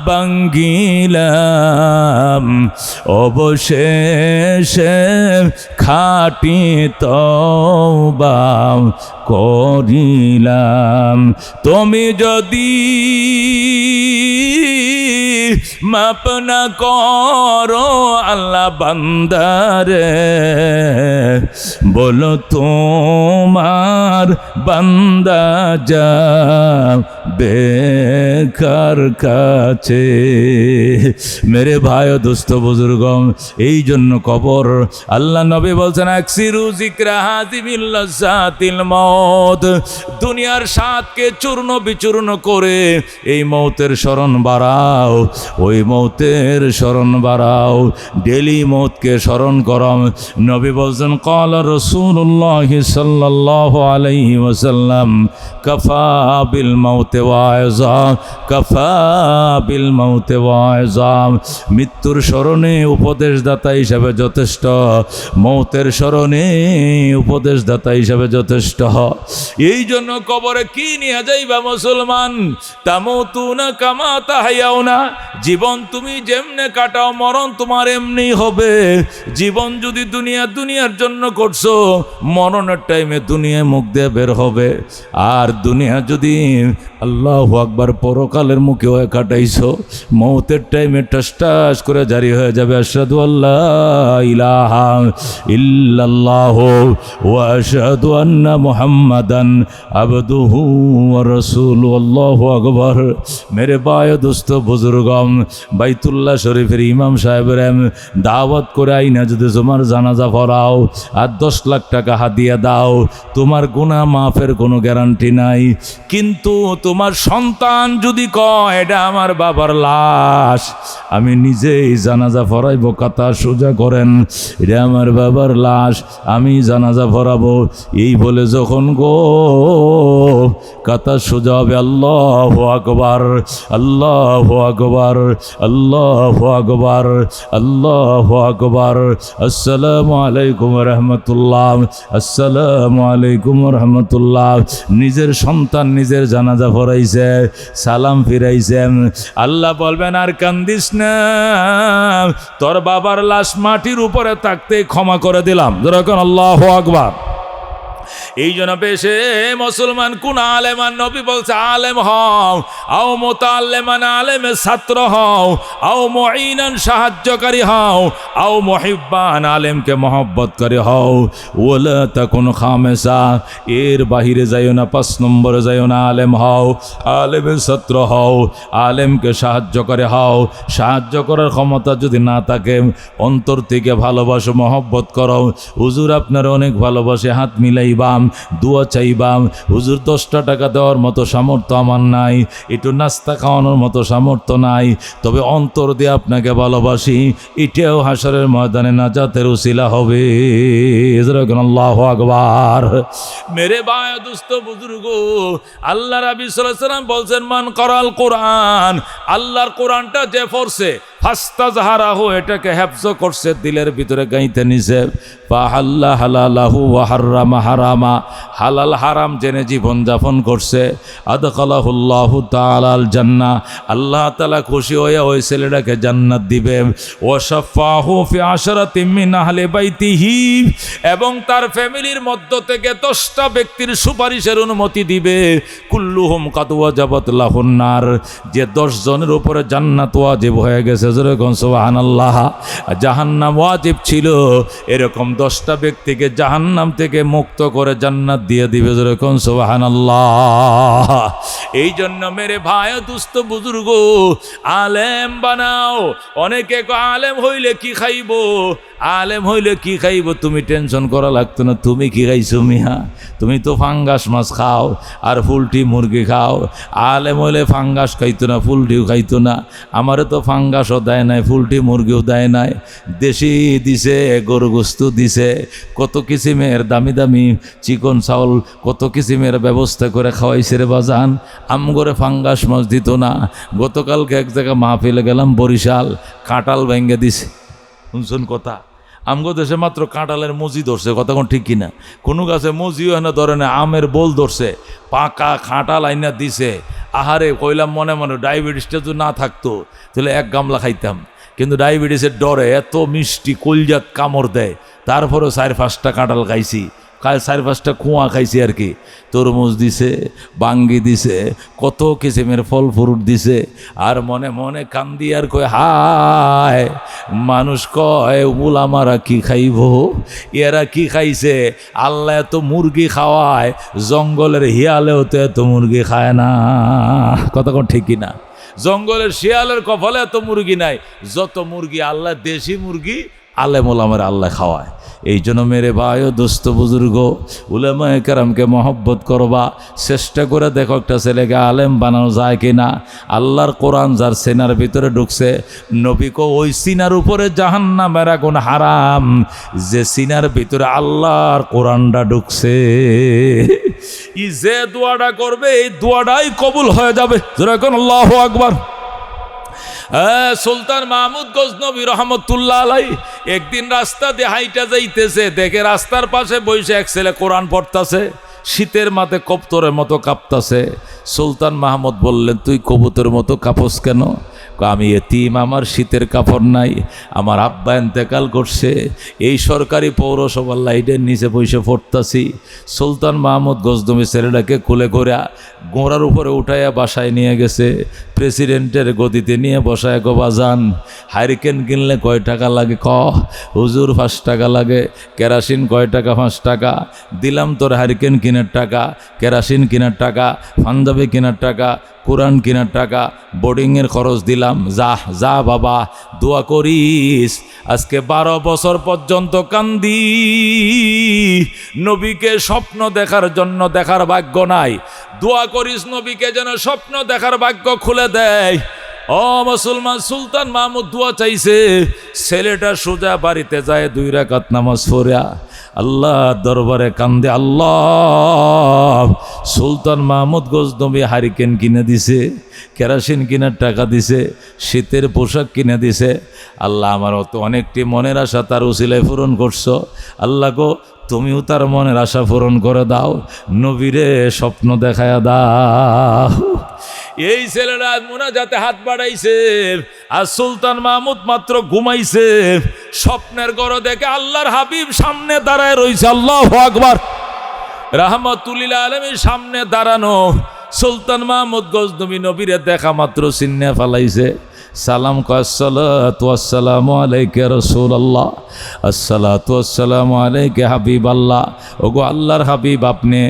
ভাঙ্গিলাম, অবশেষে খাঁটি তওবা করিলাম। তুমি যদি মাপ না করো আল্লাহ বান্দারে, বলো তোমার বান্দা যাবে কার কাছে? মেরে ভাই ও দোস্ত বুজুর্গম, এই জন্য কবর, আল্লাহ নবী বলছেন আকসিরু যিকরা হাযিমিল লাযাতিল মউত, দুনিয়ার স্বাদকে চূর্ণ বিচূর্ণ করে এই মৌতের স্মরণ বাড়াও, ওই মৌতের স্মরণ বাড়াও, ডেলি মৌতকে স্মরণ করম। নবী বলছেন ক্বালা রাসূলুল্লাহ সাল্লাল্লাহু আলাইহি ওয়াসাল্লাম কাফা বিল মাউতি ওয়াইযা, কাফা বিল মাউতি ওয়াইযা, মৃত্যুর স্মরণে উপদেশদাতা হিসাবে যথেষ্ট, মৌতের স্মরণে উপদেশদাতা হিসাবে যথেষ্ট। এই জন্য কবরে কি নিয়ে যাইবা মুসলমান? তামুতুনা কামা তাহয়াউনা, জীবন তুমি যেমনে কাটাও মরণ তোমার এমনি হবে। জীবন যদি দুনিয়ার জন্য করছো, মরণের টাইমে দুনিয়ায় মুখ দিয়ে বের হবে। আর দুনিয়া যদি আল্লাহু আকবার পরকালের মুখে হয়ে কাটাইছো, মৌতের টাইমে টাস করে জারি হয়ে যাবে আশহাদু আল্লা ইলাহা ইল্লাল্লাহু ওয়া আশহাদু আন্না মুহাম্মাদান আবদুহু ওয়া রাসূলুহু। আল্লাহু আকবার। মেরে ভাই দোস্ত বুজুর্গম, বাইতুল্লাহ শরীফের ইমাম সাহেবের দাওয়াত করে আইনা যদি তোমার জানাজা পড়াও আর 10 লাখ টাকা হাদিয়া দাও, তোমার গুনাহ মাফের কোনো গ্যারান্টি নাই। কিন্তু তোমার সন্তান যদি কয় এটা আমার বাবার লাশ, আমি নিজেই জানাজা পড়াইব, কাতা সোজা করেন, এটা আমার বাবার লাশ, আমি জানাজা পড়াবো, এই বলে যখন গো কাতা সোজা হবে, আল্লাহু আকবার, আল্লাহু আকবার, আল্লাহু আকবার, আল্লাহু আকবার, আসসালামু আলাইকুম রহমতুল্লাহ, আসসালামু আলাইকুম রহমতুল্লাহ। নিজের সন্তান নিজের জানাজা পড়াইছে, সালাম ফিরাইছে, আল্লাহ বলবেন আর কান্দিস না, তোর বাবার লাশ মাটির উপরে থাকতে ক্ষমা করে দিলাম। যেরকম আল্লাহু আকবার। এই জন্য বেশে মুসলমান কোন আলেমান, নবী বলছে আলেম হও, আও মুতাআল্লিমান আলেমের ছাত্র হও, আও মুঈনান সাহায্যকারী হও, আও মুহিব্বান আলেমকে মহব্বত করে হও, ওয়ালা তাকুন খামেসা, এর বাহিরে যাইও না, 5 নম্বরে যাইও না, আলেম হও, আলেমের ছাত্র হও, আলেমকে সাহায্য করে হও। সাহায্য করার ক্ষমতা যদি না থাকে, অন্তর থেকে ভালোবাসো, মহব্বত করো। হুজুর আপনার অনেক ভালোবাসে, হাত মিলাইবাম, দোয়া চাইবাম, হুজুর 10টা টাকা দেওয়ার মতো সামর্থ্য আমার নাই, একটু নাস্তা খাওয়ানোর মতো সামর্থ্য নাই, তবে অন্তর দিয়ে আপনাকে ভালোবাসি, এটাও হাসরের ময়দানে নাজাতের উসিলা হবে। আল্লাহু আকবার। মেরে ভাই দোস্ত বুজুর্গ, আল্লাহ নবী সাল্লাল্লাহু আলাইহি ওয়াসাল্লাম বলছেন মান করাল কোরআন, আল্লাহর কোরআনটা যে পড়ছে ফাস্তাজহারাহু, এটাকে হেফজ করছে, দিলের ভিতরে গাইতে নিছে। ফাহাল্লা হালালাহু ওয়া হাররামা হারামা, হালাল হারাম জেনে জীবন যাপন করছে। আদখালাহুল্লাহু তাআলা আল জান্নাহ, আল্লাহ তাআলা খুশি হয়ে ওই ছেলেটাকে জান্নাত দিবে। ওয়া শাফাহু ফি আশরাতিন মিন আহলি বাইতিহি, এবং তার ফ্যামিলির মধ্য থেকে 10টা ব্যক্তির সুপারিশের অনুমতি দিবে। কুল্লুহুম কাদ ওয়াজাবাত লাহুন নার, যে 10 জনের উপরে জান্নাত ওয়াজিব হয়ে গেছে, যেরকম সুবহানাল্লাহ। জাহান্নাম ওয়াজিব ছিল, এরকম 10টা ব্যক্তিকে জাহান্নাম থেকে মুক্ত করে জান্নাত দিয়ে দিবে, যেরকম সুবহানাল্লাহ। এই জন্য মেরে ভাই দুস্থ বুজুর্গ, আলেম বানাও। অনেকে আলেম হইলে কি খাইব, আলেম হইলে কি খাইব, তুমি টেনশন করা লাগতো না। তুমি কি খাইছো মিয়া? তুমি তো ফাঙ্গাস মাছ খাও আর ফুলটি মুরগি খাও। আলেম হইলে ফাঙ্গাস খাইতো না, ফুলটিও খাইতো না। আমারে তো ফাঙ্গাসও দেয় নাই, ফুলটি মুরগিও দেয় নাই। দেশি দিছে, গরু গোস্ত দিছে, কত কিসিমের দামি দামি চিকন চাউল, কত কিসিমের ব্যবস্থা করে খাওয়াইছে রে বাজান। আমগরে ফাঙ্গাস মাছ দিত না। গতকালকে এক জায়গায় মাহফিলে গেলাম বরিশাল, কাঁঠাল ভেঙে দিছে। শুনছেন কথা? আমগো দেশে মাত্র কাঁঠালের মজি ধরছে, কথা কোন ঠিক কিনা? কোনো গাছে মজিও হয় না, ধরে না, আমের বোল ধরছে, পাকা কাঁঠাল আইনা দিছে। আহারে কইলাম মনে মনে, ডায়াবেটিসটা যদি না থাকতো তাহলে 1 গামলা খাইতাম, কিন্তু ডায়াবেটিসের ডরে এত মিষ্টি কলজাত কামড় দেয়, তারপরেও 4-5টা কাঁঠাল খাইছি। 4-5টা কুয়া খাইছি আর কি। তরমুজ দিছে, বাঙ্গি দিছে, কত কিসিমের ফল ফ্রুট দিছে। আর মনে মনে কান্দি আর কয়, হায় মানুষ কয় উলামারা কি খাইব, এরা কি খাইছে? আল্লাহ এত মুরগি খাওয়ায়, জঙ্গলের হিয়ালেও তো এত মুরগি খায় না, কথা কোন ঠিক কিনা? জঙ্গলের শিয়ালের কপালে এত মুরগি নাই, যত মুরগি আল্লাহ, দেশি মুরগি আলেম ওলামার আল্লাহ খাওয়ায়। এই জন্য মেরে ভাই ও দোস্ত বুজুর্গ, উলামায়ে কেরামকে মহব্বত করবা, চেষ্টা করে দেখো একটা ছেলেকে আলেম বানানো যায় কিনা। আল্লাহর কোরআন যার সিনার ভিতরে ঢুকছে, নবীকে ওই সিনার উপরে জাহান্নামের আগুন হারাম, যে সিনার ভিতরে আল্লাহর কোরআনটা ঢুকছে। ই যে দোয়াটা করবে, এই দোয়াটাই কবুল হয়ে যাবে। যেরকম আল্লাহু আকবার। সুলতান মাহমুদ গজনবী রহমতুল্লাহ আলাই একদিন রাস্তা দিয়ে হাইটা যাইতেছে, দেখে রাস্তার পাশে বসে এক ছেলে কোরআন পড়তাছে, শীতের মাথায় কবুতরের মতো কাঁপতাছে। সুলতান মাহমুদ বললেন, তুই কবুতরের মতো কাঁপস কেন? আমি এতিম, আমার শীতের কাপড় নাই, আমার আব্বা ইন্তেকাল করছে, এই সরকারি পৌরসভার লাইটের নিচে বসে পড়তাছি। সুলতান মাহমুদ গজনবী ছেলেটাকে কোলে করে গোড়ার উপরে উঠাইয়া বাসায় নিয়ে গেছে, প্রেসিডেন্টের গদিতে নিয়ে বসায়। গো বাজান, হারিকেন কিনলে কয় টাকা লাগে? ক হুজুর 5 টাকা লাগে। কেরাসিন কয় টাকা? 5 টাকা। দিলাম তোর হারিকেন কেনার টাকা, কেরাসিন কেনার টাকা, পাঞ্জাবি কেনার টাকা, কোরআন কেনার টাকা, বোর্ডিংয়ের খরচ দিলাম। যা যা বাবা, দোয়া করিস। আজকে 12 বছর পর্যন্ত কান্দি, নবীকে স্বপ্ন দেখার জন্য, দেখার ভাগ্য নাই। দোয়া করিস নবীকে যেন স্বপ্ন দেখার ভাগ্য খুলে দেয়। ও মুসলমান, সুলতান মাহমুদ দোয়া চাইছে। ছেলেটা সোজা বাড়িতে যায়, 2 রাকাত নামাজ পড়া আল্লাহ দরবারে কান্দে। আল্লাহ, সুলতান মাহমুদ গজনবী হারিকেন কিনে দিছে, কেরাসিন কেনার টাকা দিছে, শীতের পোশাক কিনে দিছে। আল্লাহ, আমারও তো অনেকটি মনের আশা তার উসিলায় পূরণ করছো। আল্লাহ গো, তুমিও তার মনের আশা পূরণ করে দাও, নবীরে স্বপ্ন দেখায়া দাও। এই ছেলেরা মুনাজাতে হাত বাড়াইছে, আর সুলতান মাহমুদ মাত্র ঘুমাইছে। স্বপ্নের ঘরে দেখে আল্লাহর হাবিব সামনে দাঁড়ায় রইছে। আল্লাহু আকবার। রাহমাতুল্লিল আলামিন সামনে দাঁড়ানো। সুলতান মাহমুদ গজনবী নবীরে দেখা মাত্র চিন্না ফেলাইছে। সালাম কয়, আসসালাতু ওয়াসসালামু আলাইকা রাসূলুল্লাহ, আসসালাতু ওয়াসসালামু আলাইকা হাবিবাল্লাহ। ওগো আল্লাহর হাবিব, আপনি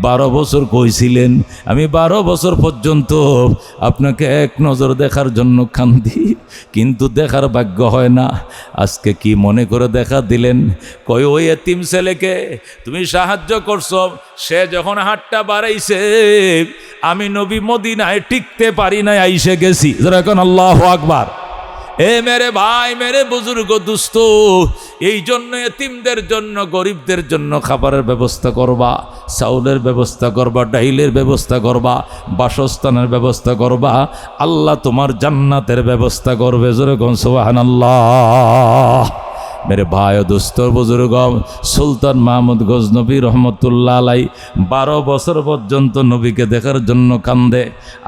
12 বছর কইছিলেন, আমি 12 বছর পর্যন্ত আপনাকে এক নজর দেখার জন্য কান্দি, কিন্তু দেখার ভাগ্য হয় না। আজকে কি মনে করে দেখা দিলেন? কই, ওই এতিম ছেলেকে তুমি সাহায্য করছো, সে যখন হাতটা বাড়াইছে, আমি নবী মদিনায় টিকতে পারি নাই, আইসে গেছি। যেরকম আল্লাহু আকবার। এ মেরে ভাই, মেরে বুজুর্গ দুস্থ, এই জন্য এতিমদের জন্য, গরিবদের জন্য খাবারের ব্যবস্থা করবা, চাউলের ব্যবস্থা করবা, ডাইলের ব্যবস্থা করবা, বাসস্থানের ব্যবস্থা করবা। আল্লাহ তোমার জান্নাতের ব্যবস্থা করবে। জোরে কোন সুবহানাল্লাহ। मेरे भाई दोस्त बुजुर्ग सुल्तान महमूद गजनबी रहमतुल्लाह आলাই 12 বছর পর্যন্ত নবীকে দেখার জন্য কান্দে।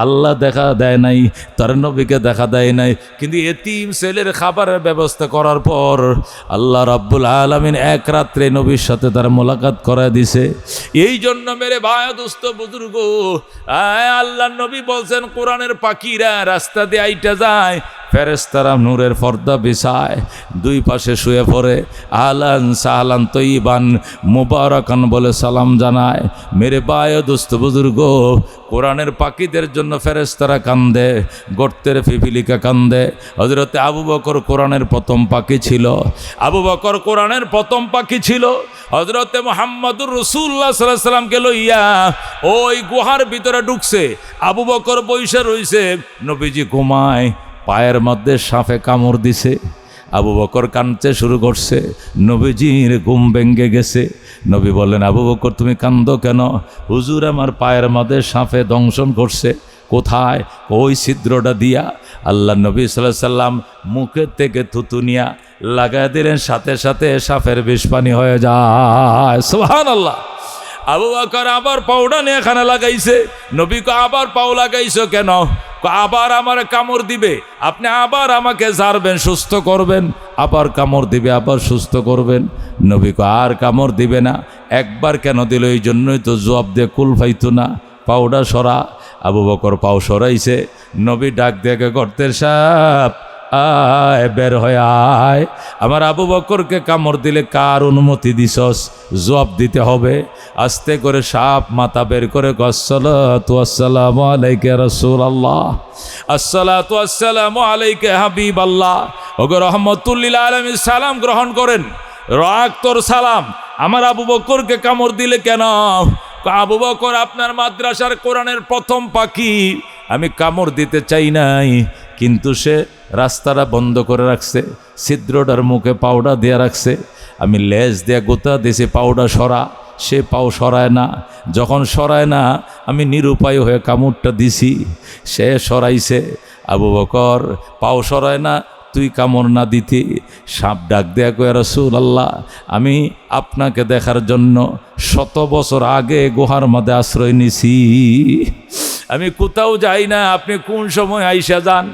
আল্লাহ দেখা দেয় নাই, তার নবীকে দেখা দেয় নাই, কিন্তু এতিম ছেলের খাবারের ব্যবস্থা করার পর আল্লাহ রাব্বুল আলামিন এক রাত্রে নবীর সাথে তার মোলাকাত করায় দিছে। এই জন্য মেরে ভাই দোস্ত বুজুর্গ, আল্লাহ নবী বলছেন কোরআনের পাখিরা রাস্তা দিয়ে আইটা যায়, ফেরেশতারা নূরের পর্দা বিছায়, দুই পাশে শুয়ে পড়ে, আহলান সাহলান তৈবান মুবারাকান বলে সালাম জানায়। মেরে বায় দোস্ত বুজুর্গ, কোরআনের পাখিদের জন্য ফেরেশতারা কান্দে, গর্তের পিপিলিকা কান্দে। হযরতে আবু বকর কোরআনের প্রথম পাখি ছিল। আবু বকর কোরআনের প্রথম পাখি ছিল। হযরতে মুহাম্মদুর রাসূলুল্লাহ সাল্লাল্লাহু আলাইহি সাল্লামকে লইয়া ওই গুহার ভিতরে ঢুকছে। আবু বকর বইসা রইছে, নবীজি ঘুমায়, পায়ের মধ্যে সাপে কামড় দিছে। আবু বকর কাঁদতে শুরু করছে, নবীজির ঘুম ভেঙে গেছে। নবী বললেন, আবু বকর তুমি কান্দো কেন? হুজুর আমার পায়ের মধ্যে সাপে দংশন করছে। কোথায়? ওই ছিদ্রটা দিয়া। আল্লাহ নবী সাল্লাল্লাহু আলাইহি সাল্লাম মুখের থেকে থুতু নিয়া লাগায় দিলেন, সাথে সাথে সাপের বিষ পানি হয়ে যায়। সুবহানাল্লাহ। আবু বকর আবার পাউডা নিয়ে এখানে লাগাইছে। নবীকে আবার পাও লাগাইছো কেন? আবার আমার কামড় দিবে, আপনি আবার আমাকে ঝাড়বেন, সুস্থ করবেন, আবার কামড় দিবে, আবার সুস্থ করবেন। নবীকে আর কামড় দিবে না। একবার কেন দিল? এই জন্যই তো জবাব দিয়ে কুল পাইতো না। পাউডা সরা। আবু বকর পাও সরাইছে। নবী ডাক দেখে গর্তের সাপ, আয় বের হয়ে আয়। আমার আবু বকরকে কামড় দিলে কার অনুমতি দিছস? জবাব দিতে হবে। আস্তে করে সাপ মাথা বের করে আসসালাতু আসসালামু আলাইকা রাসূলুল্লাহ, আসসালাতু আসসালামু আলাইকা হাবিবাল্লাহ, ওগো রাহমাতুল লিল আলামিন সালাম গ্রহণ করেন। রাগ তোর সালাম। আমার আবু বকরকে কামড় দিলে কেন? আবু বকর আপনার মাদ্রাসার কোরআনের প্রথম পাখি, আমি কামড় দিতে চাই নাই, কিন্তু সে রাস্তাটা বন্ধ করে রাখছে, ছিদ্রটার মুখে পাউডার দিয়ে রাখছে। আমি লেজ দিয়ে গোতা দিয়েছি পাউডার সরা, সে পাও সরায় না। যখন সরায় না, আমি নিরুপায় হয়ে কামড়টা দিছি, সে সরাইছে। আবু বকর পাও সরায় না, তুই কামড় না দিতি। সাপ ডাক দেয়া কয়ে, রাসূলুল্লাহ আমি আপনাকে দেখার জন্য 100 বছর আগে গুহার মধ্যে আশ্রয় নিছি। আমি কোথাও যাই না, আপনি কোন সময় আইসা যান?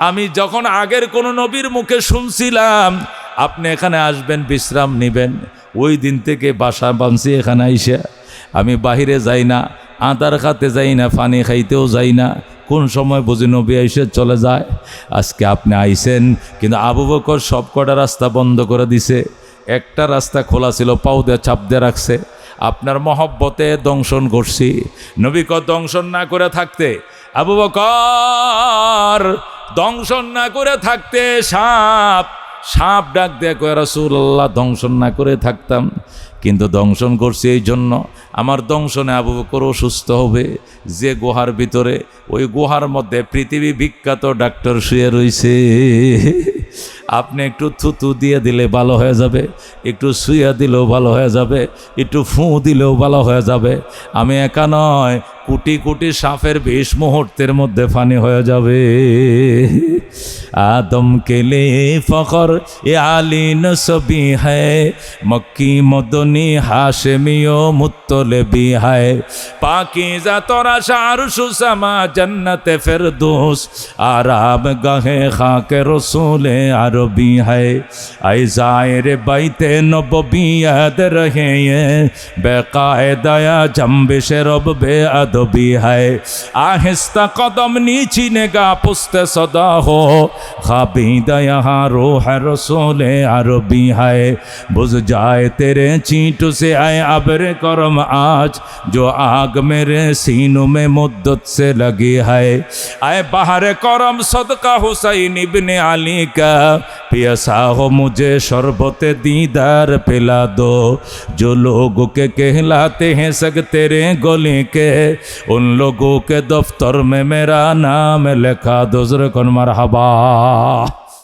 আমি যখন আগের কোনো নবীর মুখে শুনছিলাম আপনি এখানে আসবেন, বিশ্রাম নেবেন, ওই দিন থেকে বাসা বাঁধছি এখানে আইসা। আমি বাহিরে যাই না, আদার খাতে যাই না, পানি খাইতেও যাই না। কোন সময় বুঝি নবী আইসে চলে যায়। আজকে আপনি আইসেন, কিন্তু আবু বকর সব কটা রাস্তা বন্ধ করে দিছে। একটা রাস্তা খোলা ছিল, পাও দিয়ে চাপ দিয়ে রাখছে। আপনার মহব্বতে দংশন করছি। নবীকে দংশন না করে থাকতে, আবু বকর দংশন না করে থাকতে, সাপ ডাক দিয়ে কয়, রাসূলুল্লাহ দংশন না করে থাকতাম, কিন্তু দংশন করছি এই জন্য আমার দংশনে আবু বকর অসুস্থ হবে। যে গুহার ভিতরে, ওই গুহার মধ্যে পৃথিবী বিখ্যাত ডাক্তার শুয়ে রয়েছে। আপনি একটু থুতু দিয়ে দিলে ভালো হয়ে যাবে, একটু শুয়ে দিলেও ভালো হয়ে যাবে, একটু ফুঁ দিলেও ভালো হয়ে যাবে। আমি একা নয়, কোটি কোটি সাপের বিষ মুহূর্তের মধ্যে ফানি হয়ে যাবে। आदम के लिए फ़ख्र ये आली नस्बी है, मक्की मदनी हाशमियो मुत्तलबी है, पाकीज़ा तोरा शारुशु समा जन्नत फिरदौस, आराम गाहे खाके रसूल अरबी है, ऐ ज़ाहिर बैते नबवी याद रहे ये बेकायदा जंबिश रब बेअदबी है, आहिस्ता कदम नीची निगाह पुस्ते सदा हो, खाबीदा यहाँ रूह रसूल अरबी है, बुझ जाए तेरे चींट से आए अब्र करम आज, जो आग मेरे सीनों में मुद्दत से लगी है, आए बाहर करम सदका हुसैन इब्न अली का, पियासा हो मुझे शरबत दीदार पिला दो, जो लोगों के कहलाते हैं सग तेरे गले के, उन लोगों के दफ्तर में मेरा नाम लिखा दो। ज़रा कौन मरहबा।